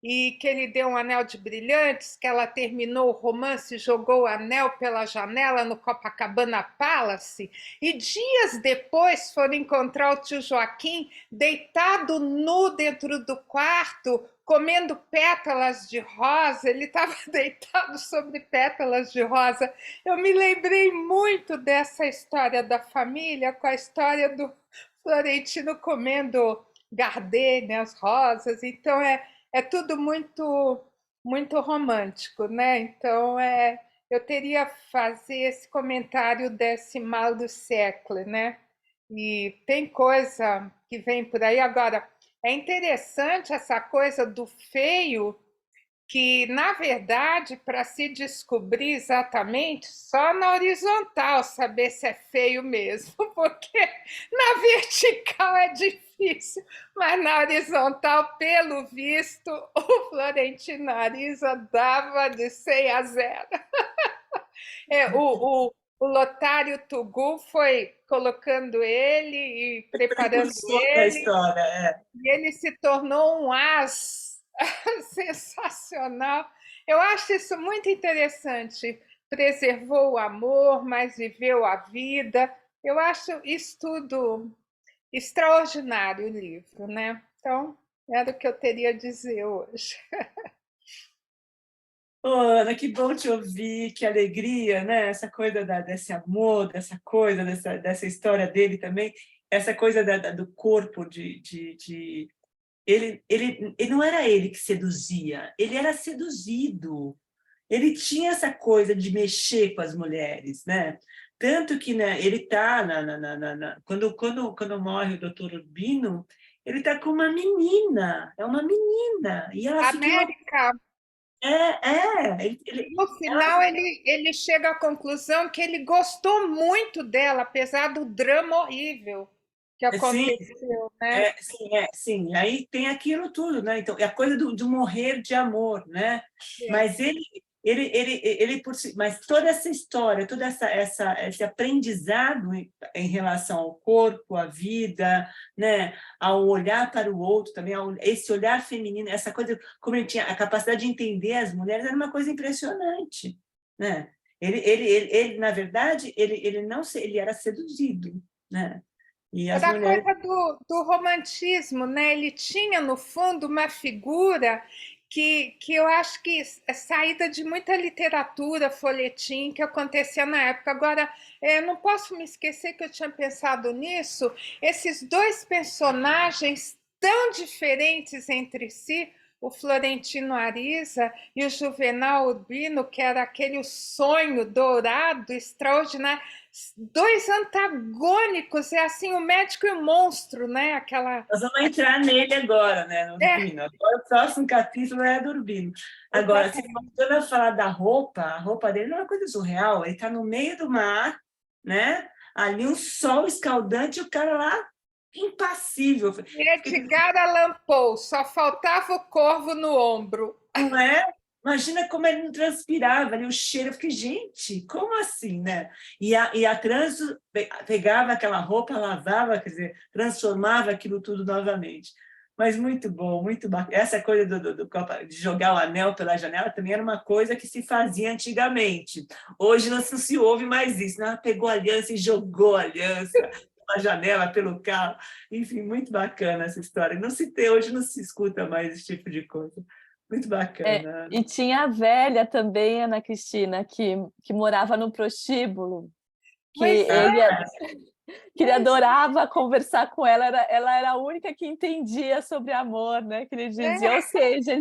Speaker 8: e que ele deu um anel de brilhantes, que ela terminou o romance e jogou o anel pela janela no Copacabana Palace, e dias depois foram encontrar o tio Joaquim deitado nu dentro do quarto, comendo pétalas de rosa. Ele estava deitado sobre pétalas de rosa. Eu me lembrei muito dessa história da família com a história do Florentino comendo gardênias, rosas. Então, é tudo muito romântico, né? Então, eu teria que fazer esse comentário desse mal do século, né? E tem coisa que vem por aí. Agora, é interessante essa coisa do feio, que, na verdade, para se descobrir exatamente, só na horizontal saber se é feio mesmo, porque na vertical é difícil, mas na horizontal, pelo visto, o Florentino Ariza dava de 100 a 0. O Lotário Tugu foi colocando ele e preparando
Speaker 1: da
Speaker 8: ele,
Speaker 1: história,
Speaker 8: e ele se tornou um as sensacional. Eu acho isso muito interessante. Preservou o amor, mas viveu a vida. Eu acho isso tudo extraordinário, o livro, né? Então, era o que eu teria a dizer hoje.
Speaker 1: Ô, Ana, que bom te ouvir, que alegria, né? Essa coisa desse amor, dessa coisa, dessa história dele também, essa coisa do corpo, ele não era ele que seduzia, ele era seduzido. Ele tinha essa coisa de mexer com as mulheres, né? Tanto que, né, ele está quando morre o doutor Urbino, ele está com uma menina, é uma menina, e ela fica
Speaker 8: América, no
Speaker 1: ela
Speaker 8: final, ele chega à conclusão que ele gostou muito dela, apesar do drama horrível que
Speaker 1: sim,
Speaker 8: aconteceu, né?
Speaker 1: sim. Aí tem aquilo tudo, né? Então, é a coisa do morrer de amor, né?
Speaker 8: É.
Speaker 1: Mas mas toda essa história, todo esse aprendizado em relação ao corpo, à vida, né? Ao olhar para o outro também, esse olhar feminino, essa coisa, como ele tinha a capacidade de entender as mulheres, era uma coisa impressionante, né? Na verdade, ele não ele era seduzido, né? E as
Speaker 8: Era
Speaker 1: mulheres.
Speaker 8: coisa do romantismo, né? Ele tinha, no fundo, uma figura que eu acho que é saída de muita literatura, folhetim, que acontecia na época. Agora, não posso me esquecer que eu tinha pensado nisso, esses dois personagens tão diferentes entre si, o Florentino Ariza e o Juvenal Urbino, que era aquele sonho dourado, extraordinário, dois antagônicos, é assim, o médico e o monstro, né? Aquela.
Speaker 1: Nós vamos entrar nele agora, né, no Urbino. Agora, o próximo capítulo é do Urbino. Agora, se voltando a falar da roupa, a roupa dele não é uma coisa surreal. Ele está no meio do mar, né? Ali um sol escaldante e o cara lá impassível.
Speaker 8: Edgar Allan Poe, só faltava o corvo no ombro.
Speaker 1: Não é? Imagina como ele não transpirava ali, o cheiro. Eu fiquei, gente, como assim, né? E a trânsito pegava aquela roupa, lavava, quer dizer, transformava aquilo tudo novamente. Mas muito bom, muito bacana. Essa coisa de jogar o anel pela janela também era uma coisa que se fazia antigamente. Hoje não se ouve mais isso. Ela pegou a aliança e jogou a aliança pela janela, pelo carro. Enfim, muito bacana essa história. Hoje não se escuta mais esse tipo de coisa. Muito bacana.
Speaker 2: E tinha a velha também, Ana Cristina, que morava no prostíbulo, que ele adorava conversar com ela, ela era a única que entendia sobre amor, né? Que ele dizia, ou seja,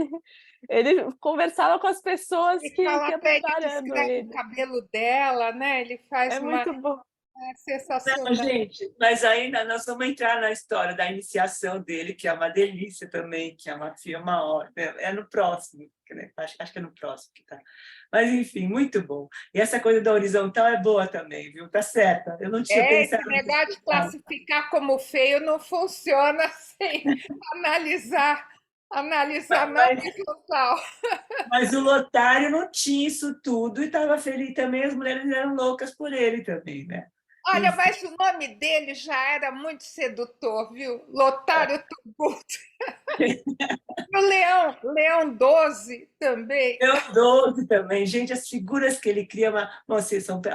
Speaker 2: ele conversava com as pessoas
Speaker 8: Ele
Speaker 2: que
Speaker 8: fala
Speaker 2: iam
Speaker 8: até, ele
Speaker 2: preparando
Speaker 8: descreve
Speaker 2: ele.
Speaker 8: o cabelo dela, né? Ele faz
Speaker 2: É
Speaker 8: uma.
Speaker 2: muito bom.
Speaker 8: É
Speaker 1: Não,
Speaker 8: sensacional.
Speaker 1: gente, mas ainda nós vamos entrar na história da iniciação dele, que é uma delícia também, que é uma hora. É no próximo, né? Acho que é no próximo que tá. Mas, enfim, muito bom. E essa coisa da horizontal é boa também, viu? Tá certa. Eu não tinha pensado
Speaker 8: Esse
Speaker 1: nisso.
Speaker 8: negócio de classificar como feio não funciona sem analisar na horizontal.
Speaker 1: Mas o Lotário não tinha isso tudo e estava feliz também, as mulheres eram loucas por ele também, né?
Speaker 8: Olha,
Speaker 1: Enfim.
Speaker 8: mas o nome dele já era muito sedutor, viu? Lotário Tuguto. O Leão 12 também.
Speaker 1: Eu 12 também. Gente, as figuras que ele cria,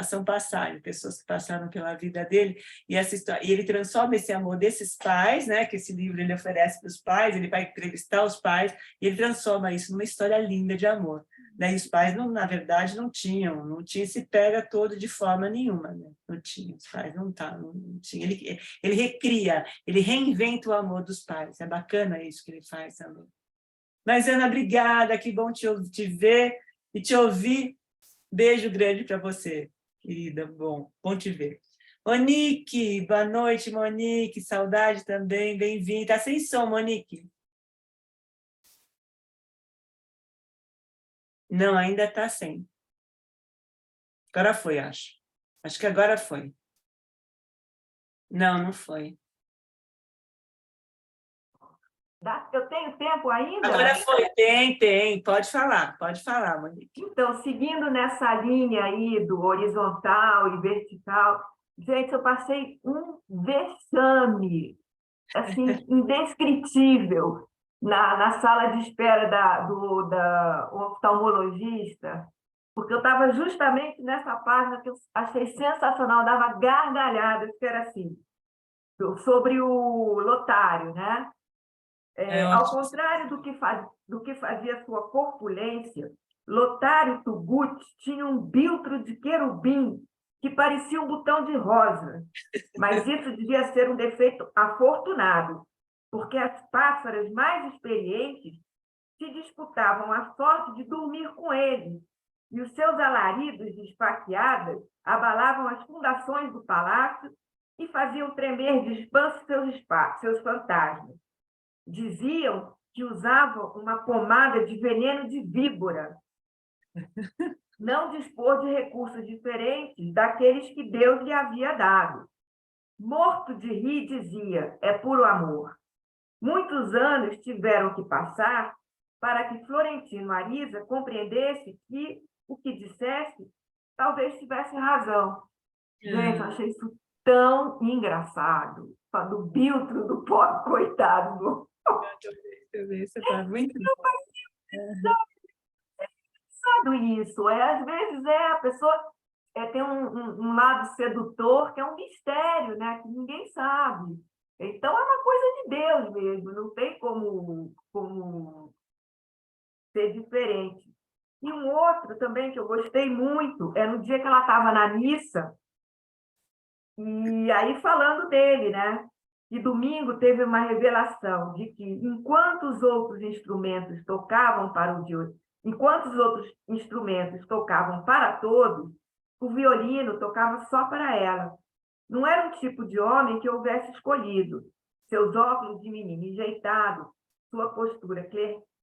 Speaker 1: são passagens, pessoas que passaram pela vida dele, e essa história, e ele transforma esse amor desses pais, né, que esse livro ele oferece para os pais, ele vai entrevistar os pais, e ele transforma isso numa história linda de amor. Daí os pais, não, na verdade, não tinha esse pega todo de forma nenhuma, né? Não tinha, os pais não tinha. Ele recria, ele reinventa o amor dos pais. É bacana isso que ele faz também. Mas, Ana, obrigada, que bom te ver e te ouvir. Beijo grande para você, querida. Bom te ver. Monique, boa noite, Monique. Saudade também, bem-vinda. Está sem som, Monique? Não, ainda está sem. Agora foi, acho. Acho que agora foi. Não foi.
Speaker 9: Eu tenho tempo ainda?
Speaker 1: Agora foi, tem. Pode falar, Monique.
Speaker 9: Então, seguindo nessa linha aí do horizontal e vertical, gente, eu passei um vexame, assim, indescritível na sala de espera da oftalmologista, porque eu estava justamente nessa página que eu achei sensacional, dava gargalhadas, que era assim, sobre o lotário, né? Ao contrário do que fazia sua corpulência, Lotário Tugut tinha um biltro de querubim que parecia um botão de rosa, mas isso devia ser um defeito afortunado, porque as pássaras mais experientes se disputavam a sorte de dormir com ele, e os seus alaridos de esfaqueadas abalavam as fundações do palácio e faziam tremer de espanto seus fantasmas. Diziam que usavam uma pomada de veneno de víbora. Não dispor de recursos diferentes daqueles que Deus lhe havia dado. Morto de rir, dizia, é puro amor. Muitos anos tiveram que passar para que Florentino Ariza compreendesse que o que dissesse talvez tivesse razão. Gente, eu achei isso tão engraçado. Do biltro do pobre coitado.
Speaker 1: Isso tá muito
Speaker 9: Sabe isso? Às vezes a pessoa tem um lado sedutor que é um mistério, né? Que ninguém sabe. Então, é uma coisa de Deus mesmo, não tem como ser diferente. E um outro também que eu gostei muito é no dia que ela estava na missa, e aí falando dele, né? E domingo teve uma revelação de que, enquanto os outros instrumentos tocavam para todos, o violino tocava só para ela. Não era um tipo de homem que houvesse escolhido. Seus óculos de menino enjeitado, sua postura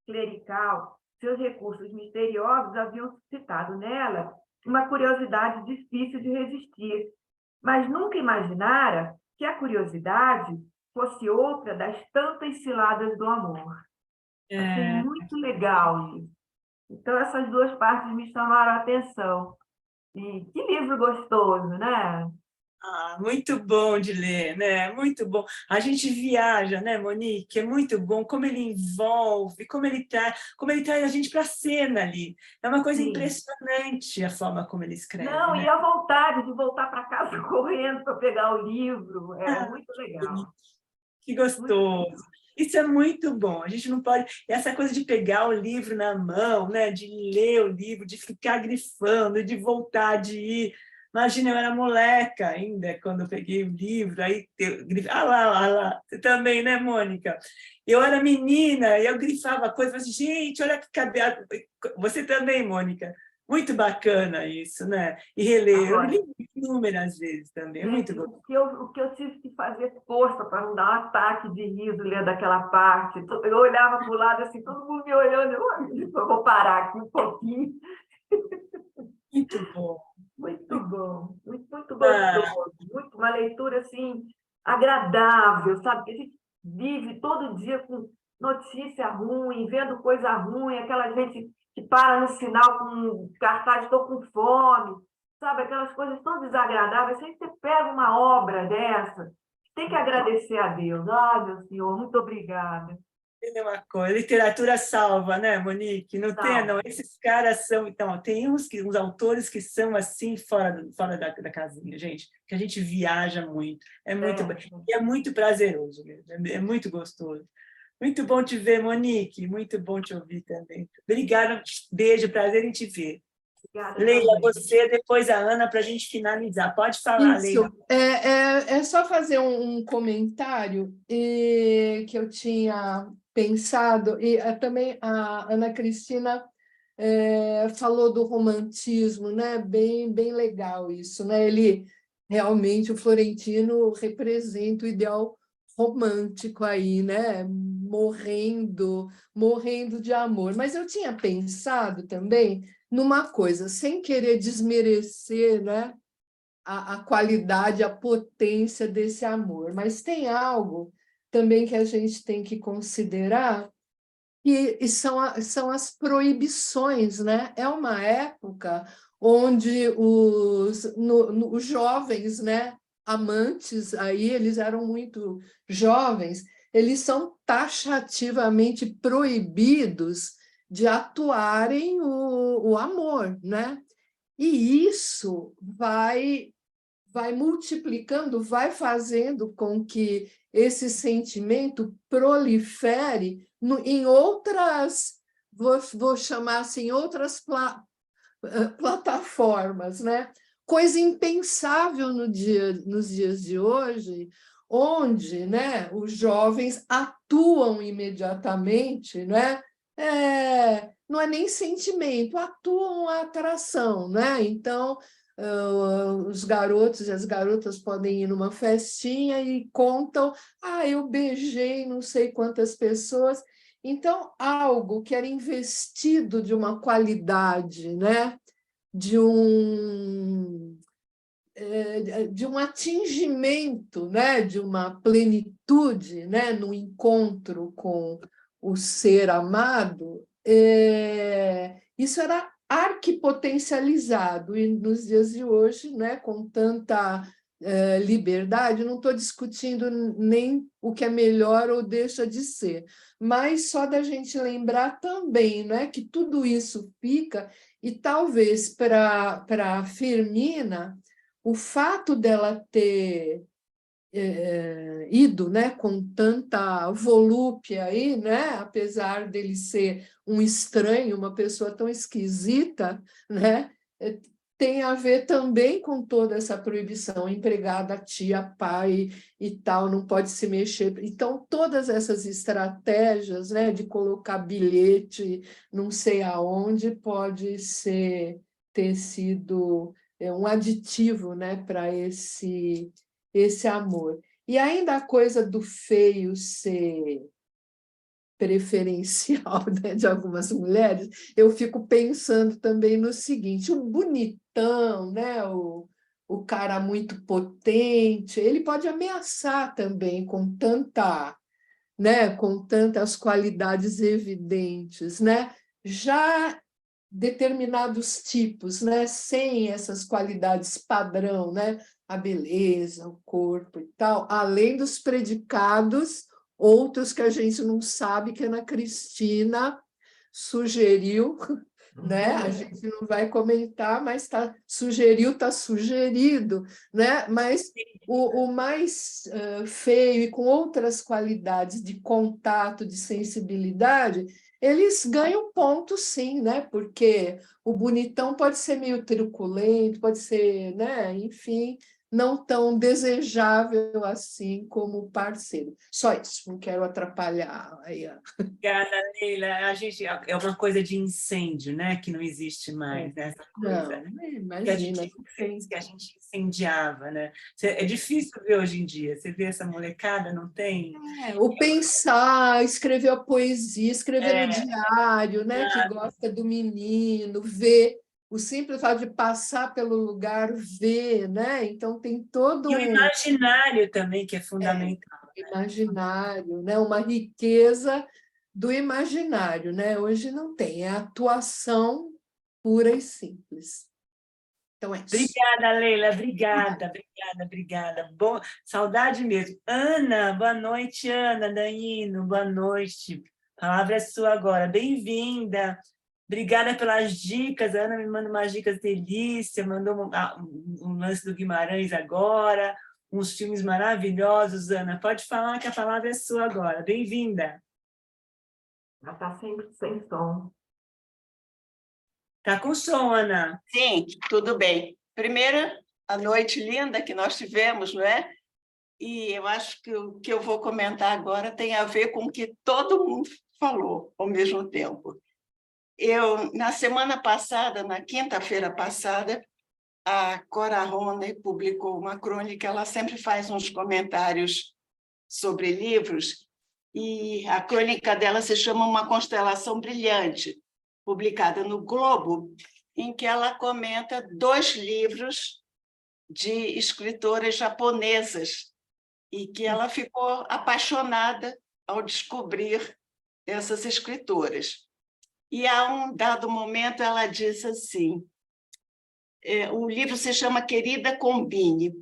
Speaker 9: clerical, seus recursos misteriosos haviam suscitado nela uma curiosidade difícil de resistir, mas nunca imaginara que a curiosidade fosse outra das tantas ciladas do amor. Achei muito legal isso. Então, essas duas partes me chamaram a atenção. E que livro gostoso, né?
Speaker 1: Muito bom de ler, né? Muito bom. A gente viaja, né, Monique? É muito bom como ele envolve, como ele traz a gente para a cena ali. É uma coisa impressionante a forma como ele escreve.
Speaker 9: Não,
Speaker 1: né?
Speaker 9: E a vontade de voltar para casa correndo para pegar o livro. É muito legal.
Speaker 1: Que gostoso. Isso é muito bom. A gente não pode... Essa coisa de pegar o livro na mão, né? De ler o livro, de ficar grifando, de voltar, de ir... Imagina, eu era moleca ainda, quando eu peguei o livro, aí eu grifava... Ah lá. Você também, né, Mônica? Eu era menina, e eu grifava coisas, mas, gente, olha que cabelo... Você também, Mônica. Muito bacana isso, né? E reler. Eu li inúmeras vezes também, é muito bom.
Speaker 9: O que eu tive que fazer força para não dar um ataque de riso lendo aquela parte. Eu olhava para o lado, assim, todo mundo me olhando, eu vou parar aqui um pouquinho.
Speaker 1: Muito bom.
Speaker 9: Muito bom, muito gostoso. Uma leitura, assim, agradável, sabe? Que a gente vive todo dia com notícia ruim, vendo coisa ruim, aquela gente que para no sinal com cartaz, estou com fome, sabe? Aquelas coisas tão desagradáveis. Se você pega uma obra dessa, tem que agradecer a Deus. Ai, meu Senhor, muito obrigada.
Speaker 1: É uma coisa, literatura salva, né, Monique? Não tem, não. Esses caras são... Então, tem uns autores que são assim, fora da casinha, gente, que a gente viaja muito. É muito bom. E é muito prazeroso mesmo, é muito gostoso. Muito bom te ver, Monique. Muito bom te ouvir também. Obrigada, beijo, prazer em te ver. Obrigada, Leila, você, depois a Ana, para a gente finalizar. Pode falar, Leila.
Speaker 6: É só fazer um comentário que eu tinha pensado, e também a Ana Cristina falou do romantismo, né? Bem legal isso, né? Ele realmente, o Florentino representa o ideal romântico aí, né? Morrendo de amor. Mas eu tinha pensado também numa coisa, sem querer desmerecer, né, a qualidade, a potência desse amor, mas tem algo também que a gente tem que considerar, e são as proibições, né? É uma época onde os jovens, né, amantes, aí eles eram muito jovens, eles são taxativamente proibidos de atuarem o amor, né? E isso vai multiplicando, vai fazendo com que esse sentimento prolifere em outras vou chamar assim, outras plataformas, né? Coisa impensável nos dias de hoje, onde, né, os jovens atuam imediatamente, né? Não é nem sentimento, atuam a atração, né? Então, os garotos e as garotas podem ir numa festinha e contam, eu beijei não sei quantas pessoas. Então, algo que era investido de uma qualidade, né? de um atingimento, né? De uma plenitude, né? No encontro com o ser amado, isso era arquipotencializado, e nos dias de hoje, né? Com tanta liberdade, não estou discutindo nem o que é melhor ou deixa de ser, mas só da gente lembrar também, né? Que tudo isso fica. E talvez para a Firmina, o fato dela ter ido, né, com tanta volúpia aí, né, apesar dele ser um estranho, uma pessoa tão esquisita, né, tem a ver também com toda essa proibição, empregada, tia, pai e tal, não pode se mexer. Então, todas essas estratégias, né, de colocar bilhete não sei aonde, pode ter sido um aditivo, né, para esse amor. E ainda a coisa do feio ser preferencial, né, de algumas mulheres, eu fico pensando também no seguinte: o bonitão, né, o cara muito potente, ele pode ameaçar também com tanta, né, com tantas qualidades evidentes, né? Já determinados tipos, né, sem essas qualidades padrão, né, a beleza, o corpo e tal, além dos predicados, outros que a gente não sabe, que a Ana Cristina sugeriu, né? A gente não vai comentar, mas sugeriu, está sugerido, né? Mas o mais feio e com outras qualidades de contato, de sensibilidade, eles ganham ponto, sim, né? Porque o bonitão pode ser meio truculento, pode ser, né? Enfim, não tão desejável assim como o parceiro. Só isso, não quero atrapalhar.
Speaker 1: Obrigada, Leila. A gente, é uma coisa de incêndio, né? Que não existe mais, né? Essa coisa.
Speaker 6: Não, imagina.
Speaker 1: Que a gente incendiava, né? É difícil ver hoje em dia. Você vê essa molecada, não tem...
Speaker 6: O pensar, escrever a poesia, escrever no diário, né? Que gosta do menino, ver o simples fato de passar pelo lugar, ver, né? Então tem todo
Speaker 1: E o imaginário também, que é fundamental.
Speaker 6: Imaginário, né? Uma riqueza do imaginário, né? Hoje não tem, é atuação pura e simples. Então é isso.
Speaker 1: Obrigada, Leila, obrigada. Bom, saudade mesmo. Ana, boa noite, Ana, Danilo, boa noite. A palavra é sua agora. Bem-vinda. Obrigada pelas dicas. A Ana me manda umas dicas delícia, mandou um lance do Guimarães agora, uns filmes maravilhosos, Ana. Pode falar que a palavra é sua agora. Bem-vinda.
Speaker 9: Ela está sempre sem som.
Speaker 1: Está com som, Ana.
Speaker 10: Sim, tudo bem. Primeiro, a noite linda que nós tivemos, não é? E eu acho que o que eu vou comentar agora tem a ver com o que todo mundo falou ao mesmo tempo. Na semana passada, na quinta-feira passada, a Cora Ronner publicou uma crônica. Ela sempre faz uns comentários sobre livros, e a crônica dela se chama Uma Constelação Brilhante, publicada no Globo, em que ela comenta 2 livros de escritoras japonesas, e que ela ficou apaixonada ao descobrir essas escritoras. E, a um dado momento, ela diz assim, o livro se chama Querida Combine,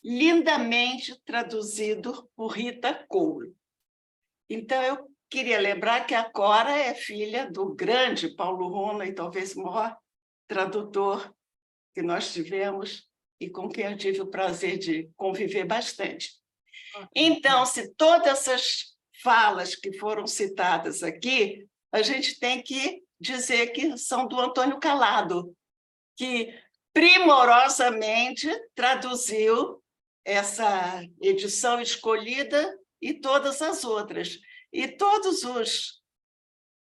Speaker 10: lindamente traduzido por Rita Cole. Então, eu queria lembrar que a Cora é filha do grande Paulo Ronner, e talvez o maior tradutor que nós tivemos e com quem eu tive o prazer de conviver bastante. Então, se todas essas falas que foram citadas aqui a gente tem que dizer que são do Antônio Calado, que primorosamente traduziu essa edição escolhida e todas as outras. E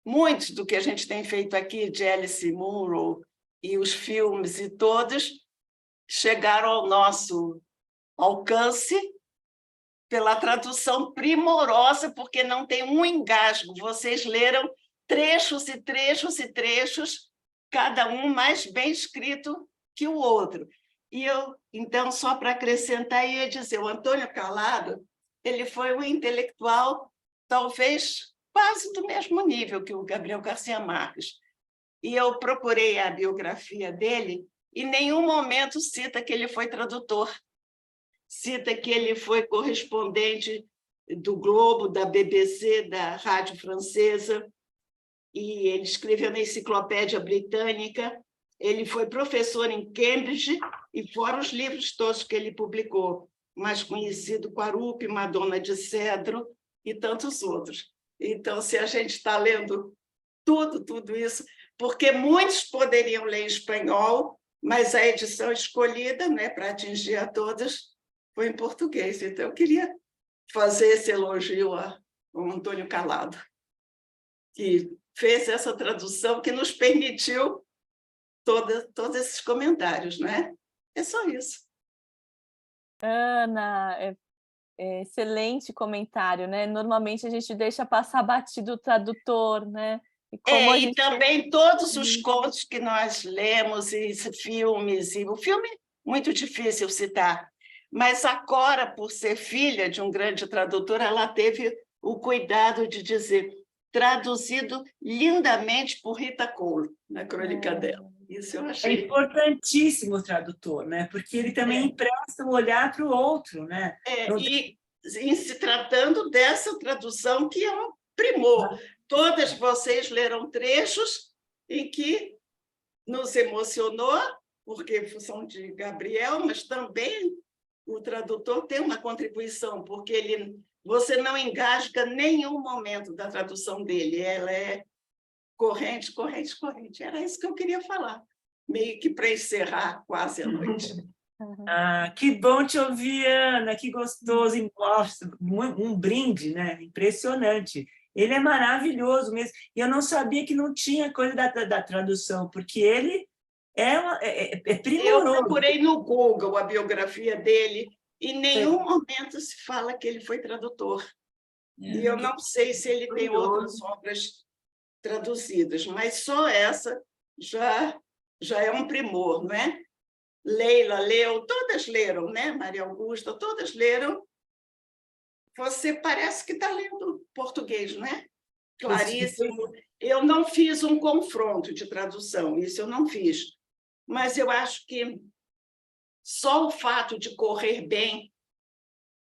Speaker 10: muitos do que a gente tem feito aqui, de Alice Munro, e os filmes e todos, chegaram ao nosso alcance pela tradução primorosa, porque não tem um engasgo. Vocês leram trechos e trechos e trechos, cada um mais bem escrito que o outro. E eu, então, só para acrescentar, ia dizer, o Antônio Calado, ele foi um intelectual, talvez quase do mesmo nível que o Gabriel Garcia Marques. E eu procurei a biografia dele, e em nenhum momento cita que ele foi tradutor. Cita que ele foi correspondente do Globo, da BBC, da Rádio Francesa, e ele escreveu na Enciclopédia Britânica. Ele foi professor em Cambridge, e fora os livros todos que ele publicou, mais conhecido, Quarupi, Madonna de Cedro e tantos outros. Então, se a gente está lendo tudo isso, porque muitos poderiam ler em espanhol, mas a edição escolhida, né, para atingir a todas, foi em português. Então, eu queria fazer esse elogio ao Antônio Calado, que fez essa tradução que nos permitiu todos esses comentários, né? É só isso.
Speaker 2: Ana, excelente comentário, né? Normalmente a gente deixa passar batido o tradutor, né?
Speaker 10: E também todos os contos que nós lemos, e filmes, e o filme muito difícil citar, mas a Cora, por ser filha de um grande tradutor, ela teve o cuidado de dizer traduzido lindamente por Rita Cole, na crônica dela. Isso eu achei.
Speaker 1: É importantíssimo o tradutor, né? Porque ele também empresta o olhar para o outro, né?
Speaker 10: E em se tratando dessa tradução, que é um primor. Todas vocês leram trechos em que nos emocionou, porque são de Gabriel, mas também o tradutor tem uma contribuição, porque você não engasga nenhum momento da tradução dele, ela é corrente, corrente, corrente. Era isso que eu queria falar, meio que para encerrar quase a noite.
Speaker 1: Que bom te ouvir, Ana, que gostoso. Nossa, um brinde, né? Impressionante. Ele é maravilhoso mesmo. E eu não sabia que não tinha coisa da tradução, porque ele é primoroso.
Speaker 10: Eu procurei no Google a biografia dele, e em nenhum momento se fala que ele foi tradutor. E eu não sei se ele tem outras obras traduzidas, mas só essa já é um primor, não é? Leila leu, todas leram, né? Maria Augusta, todas leram. Você parece que está lendo português, não é? Claríssimo. Eu não fiz um confronto de tradução, isso eu não fiz. Mas eu acho que só o fato de correr bem,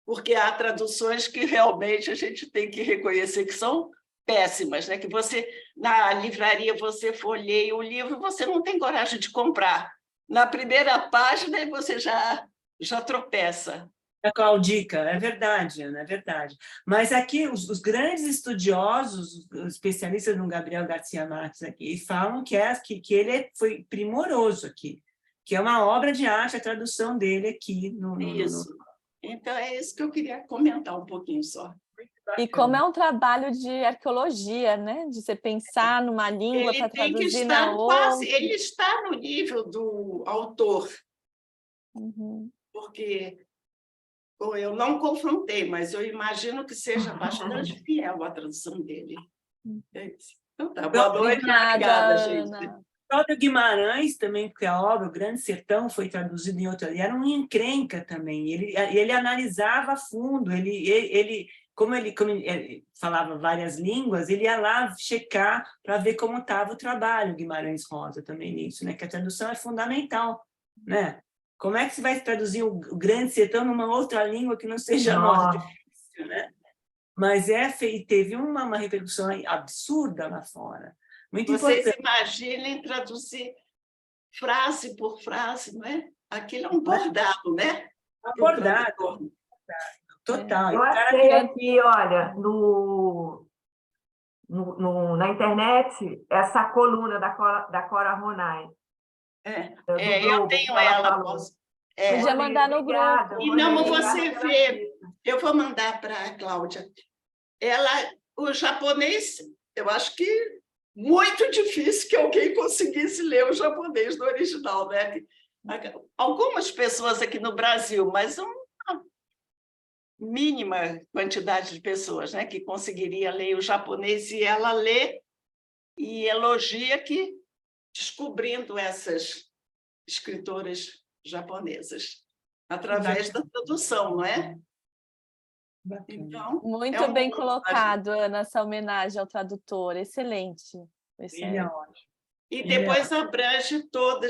Speaker 10: porque há traduções que realmente a gente tem que reconhecer que são péssimas, né? Que você, na livraria, você folheia o livro, você não tem coragem de comprar. Na primeira página, você já tropeça.
Speaker 1: A Claudica, é verdade, Ana, é verdade. Mas aqui, os grandes estudiosos, os especialistas no Gabriel Garcia Marques aqui, falam que ele foi primoroso aqui, que é uma obra de arte, a tradução dele aqui.
Speaker 10: Isso. Então, é isso que eu queria comentar um pouquinho só.
Speaker 2: E como é um trabalho de arqueologia, né? De você pensar numa língua para traduzir na outra.
Speaker 10: Ele está no nível do autor, porque eu não confrontei, mas eu imagino que seja bastante fiel à tradução dele. É isso. Então tá, boa noite. Obrigada, gente.
Speaker 1: Cláudio Guimarães também, porque a obra O Grande Sertão foi traduzida em outro, ele era um encrenca também, ele analisava a fundo, como ele falava várias línguas, ele ia lá checar para ver como estava o trabalho, Guimarães Rosa também nisso, né? Que a tradução é fundamental, né? Como é que você vai traduzir o Grande Sertão numa outra língua que não seja nossa? Difícil, né? Mas teve uma repercussão absurda lá fora. Muito
Speaker 10: Vocês
Speaker 1: importante.
Speaker 10: imaginem traduzir frase por frase, não é? Aquilo é um bordado, né?
Speaker 1: Bordado. Total.
Speaker 9: Eu achei aqui, olha, na internet essa coluna da Cora Ronay.
Speaker 10: Eu tenho ela.
Speaker 2: Podia mandar no grupo.
Speaker 10: E não, você vê, eu vou mandar para a Cláudia. O japonês, eu acho que muito difícil que alguém conseguisse ler o japonês do original, né? Algumas pessoas aqui no Brasil, mas uma mínima quantidade de pessoas, né, que conseguiria ler o japonês, e ela lê e elogia que descobrindo essas escritoras japonesas através da tradução, não é? Então,
Speaker 2: muito bem colocado, Ana, essa homenagem ao tradutor, excelente.
Speaker 1: Ele é ótimo.
Speaker 10: E depois abrange tudo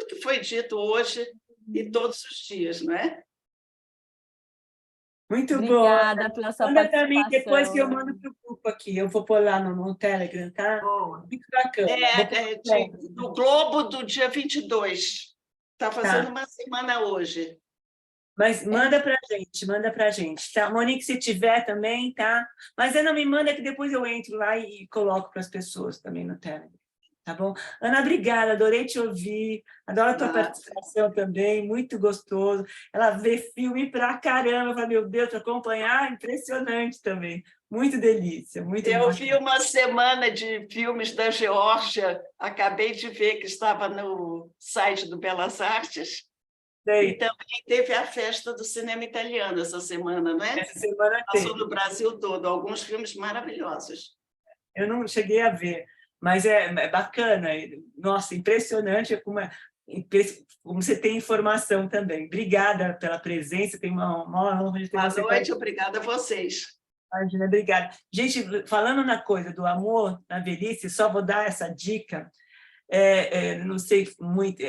Speaker 10: que foi dito hoje e todos os dias, não é?
Speaker 1: Muito
Speaker 2: Obrigada
Speaker 1: bom.
Speaker 2: pela sua
Speaker 1: Manda
Speaker 2: participação.
Speaker 1: também, depois que eu mando para o grupo aqui. Eu vou pôr lá no Telegram, tá? Muito bacana.
Speaker 10: Do Globo do dia 22. Está fazendo uma semana hoje.
Speaker 1: Mas manda para a gente, tá? Monique, se tiver também, tá? Mas Ana, me manda que depois eu entro lá e coloco para as pessoas também no Telegram. Tá bom? Ana, obrigada, adorei te ouvir, adoro a tua participação também, muito gostoso. Ela vê filme pra caramba, eu falei, meu Deus, te acompanhar, impressionante também. Muito delícia, muito
Speaker 10: Eu vi uma semana de filmes da Geórgia, acabei de ver que estava no site do Belas Artes, e também teve a festa do cinema italiano essa semana, não é?
Speaker 1: Essa semana
Speaker 10: passou no Brasil todo, alguns filmes maravilhosos.
Speaker 1: Eu não cheguei a ver, mas é bacana, nossa, impressionante como você tem informação também. Obrigada pela presença, tem uma honra de ter você.
Speaker 10: Boa noite, obrigada a vocês.
Speaker 1: Imagina, obrigada. Gente, falando na coisa do amor na velhice, só vou dar essa dica, não sei muito,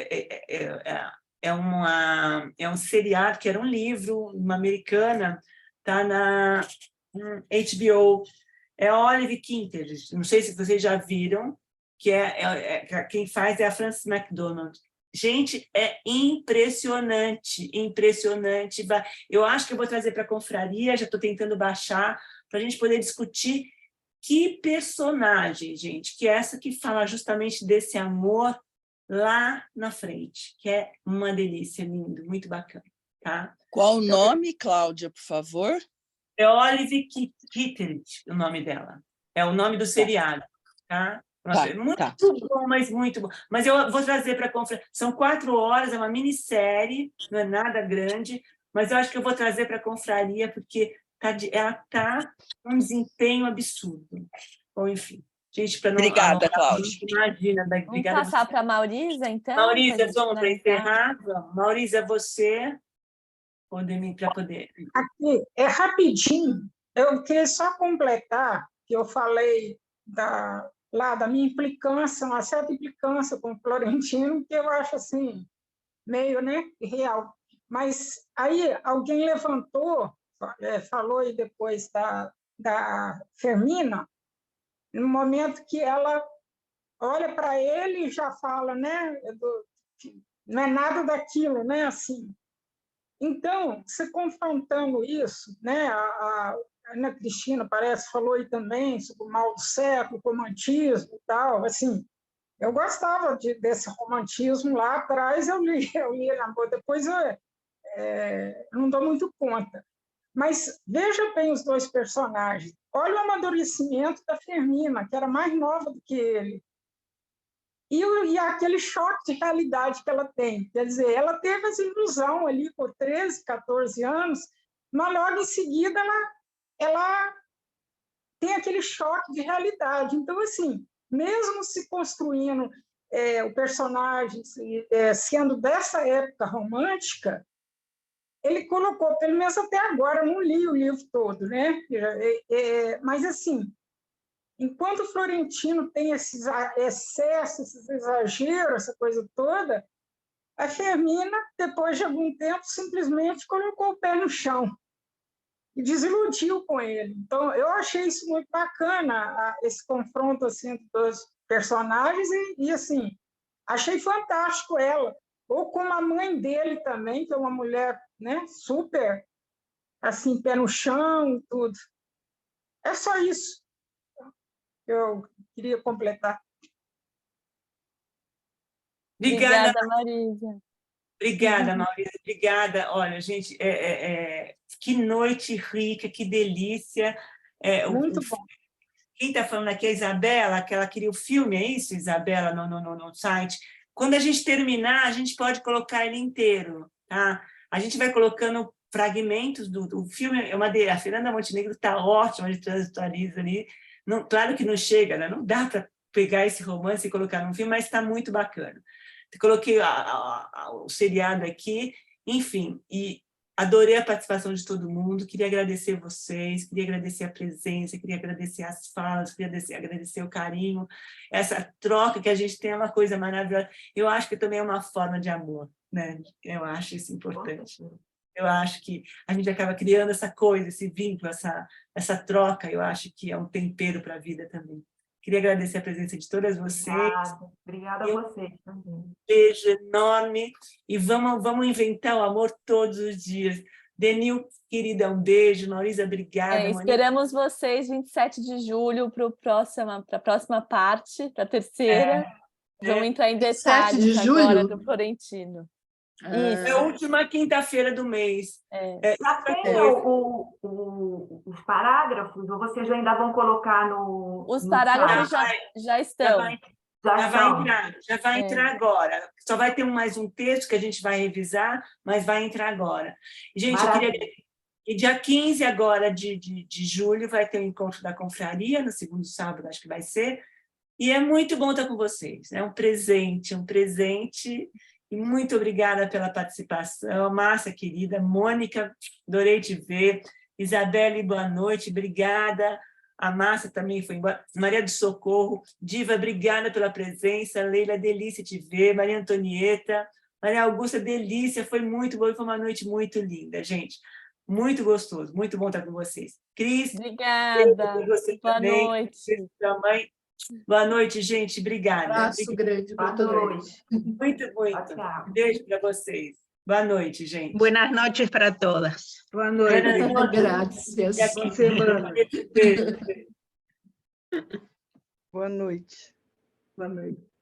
Speaker 1: é um seriado, que era um livro, uma americana, está na HBO, é Olive Quinter, não sei se vocês já viram, que quem faz é a Frances McDormand. Gente, é impressionante, impressionante. Eu acho que eu vou trazer para a confraria, já estou tentando baixar, para a gente poder discutir que personagem, gente, que é essa que fala justamente desse amor lá na frente, que é uma delícia, lindo, muito bacana. Tá?
Speaker 5: Qual o nome, Cláudia, por favor?
Speaker 1: É Olive Kitteridge, o nome dela. É o nome do seriado. Tá? Nossa, muito bom, mas muito bom. Mas eu vou trazer para a conferência. São 4 horas, é uma minissérie, não é nada grande, mas eu acho que eu vou trazer para a confraria, porque ela está com um desempenho absurdo. Bom, enfim. Gente, para não...
Speaker 5: Obrigada, Cláudia.
Speaker 1: Imagina.
Speaker 2: Vamos passar para a Maurisa, então?
Speaker 1: Maurisa, vamos para encerrar? Maurisa, você... para poder...
Speaker 3: Aqui, é rapidinho. Eu queria só completar que eu falei lá da minha implicância, uma certa implicância com o Florentino, que eu acho assim, meio, né, real. Mas aí alguém levantou, falou aí depois da Fermina, no momento que ela olha para ele e já fala, né, não é nada daquilo, né, assim. Então, você confrontando isso, né, a Ana Cristina, parece, falou aí também sobre o mal do século, romantismo e tal, assim, eu gostava desse romantismo lá atrás, eu li na boa, depois eu não dou muito conta. Mas veja bem os dois personagens. Olha o amadurecimento da Fermina, que era mais nova do que ele. E aquele choque de realidade que ela tem. Quer dizer, ela teve essa ilusão ali por 13, 14 anos, mas logo em seguida ela tem aquele choque de realidade. Então, assim, mesmo se construindo o personagem, sendo dessa época romântica, ele colocou, pelo menos até agora, eu não li o livro todo, né? Mas, assim, enquanto o Florentino tem esses excessos, esses exageros, essa coisa toda, a Fermina, depois de algum tempo, simplesmente colocou o pé no chão e desiludiu com ele. Então, eu achei isso muito bacana, esse confronto assim, entre dois personagens, e assim, achei fantástico ela. Ou como a mãe dele também, que é uma mulher, né, super, assim, pé no chão e tudo. É só isso. eu queria completar.
Speaker 1: Obrigada,
Speaker 2: Marisa.
Speaker 1: Obrigada, Maurícia. Obrigada. Olha, gente, que noite rica, que delícia.
Speaker 3: Muito bom.
Speaker 1: Quem está falando aqui é a Isabela, que ela queria o filme, é isso, Isabela, no site? Quando a gente terminar, a gente pode colocar ele inteiro, tá? A gente vai colocando fragmentos do filme. A Fernanda Montenegro está ótima de transitoriza ali. Não, claro que não chega, né? Não dá para pegar esse romance e colocar num filme, mas está muito bacana. Coloquei o seriado aqui, enfim, e adorei a participação de todo mundo, queria agradecer vocês, queria agradecer a presença, queria agradecer as falas, queria agradecer o carinho, essa troca que a gente tem é uma coisa maravilhosa. Eu acho que também é uma forma de amor, né? Eu acho isso importante. Eu acho que a gente acaba criando essa coisa, esse vínculo, essa troca, eu acho que é um tempero para a vida também. Queria agradecer a presença de todas vocês.
Speaker 9: Obrigada a vocês também.
Speaker 1: Um beijo enorme e vamos inventar o amor todos os dias. Denil, querida, um beijo. Maurisa, obrigada.
Speaker 2: Esperamos vocês 27 de julho para a próxima parte, para a terceira. Vamos entrar em detalhes agora do Florentino.
Speaker 1: É a última quinta-feira do mês.
Speaker 9: Já tem os parágrafos, ou vocês ainda vão colocar no...
Speaker 2: Os parágrafos já estão.
Speaker 1: Já vai entrar agora. Só vai ter mais um texto que a gente vai revisar, mas vai entrar agora. Gente, eu queria... E dia 15 agora de julho vai ter o encontro da confraria, no segundo sábado, acho que vai ser. E é muito bom estar com vocês. É um presente. E muito obrigada pela participação. Márcia, querida. Mônica, adorei te ver. Isabelle, boa noite. Obrigada. A Márcia também foi embora. Maria do Socorro. Diva, obrigada pela presença. Leila, delícia te ver. Maria Antonieta. Maria Augusta, delícia. Foi muito bom. Foi uma noite muito linda, gente. Muito gostoso. Muito bom estar com vocês. Cris.
Speaker 2: Obrigada.
Speaker 1: Boa noite. Mãe. Boa noite, gente. Obrigada.
Speaker 6: Abraço grande para todos.
Speaker 1: Muito. Beijo para vocês. Boa noite, gente.
Speaker 10: Buenas noches para todas.
Speaker 3: Boa noite.
Speaker 6: Graças.
Speaker 3: Boa semana.
Speaker 1: Beijo.
Speaker 7: Boa noite.
Speaker 3: Boa noite.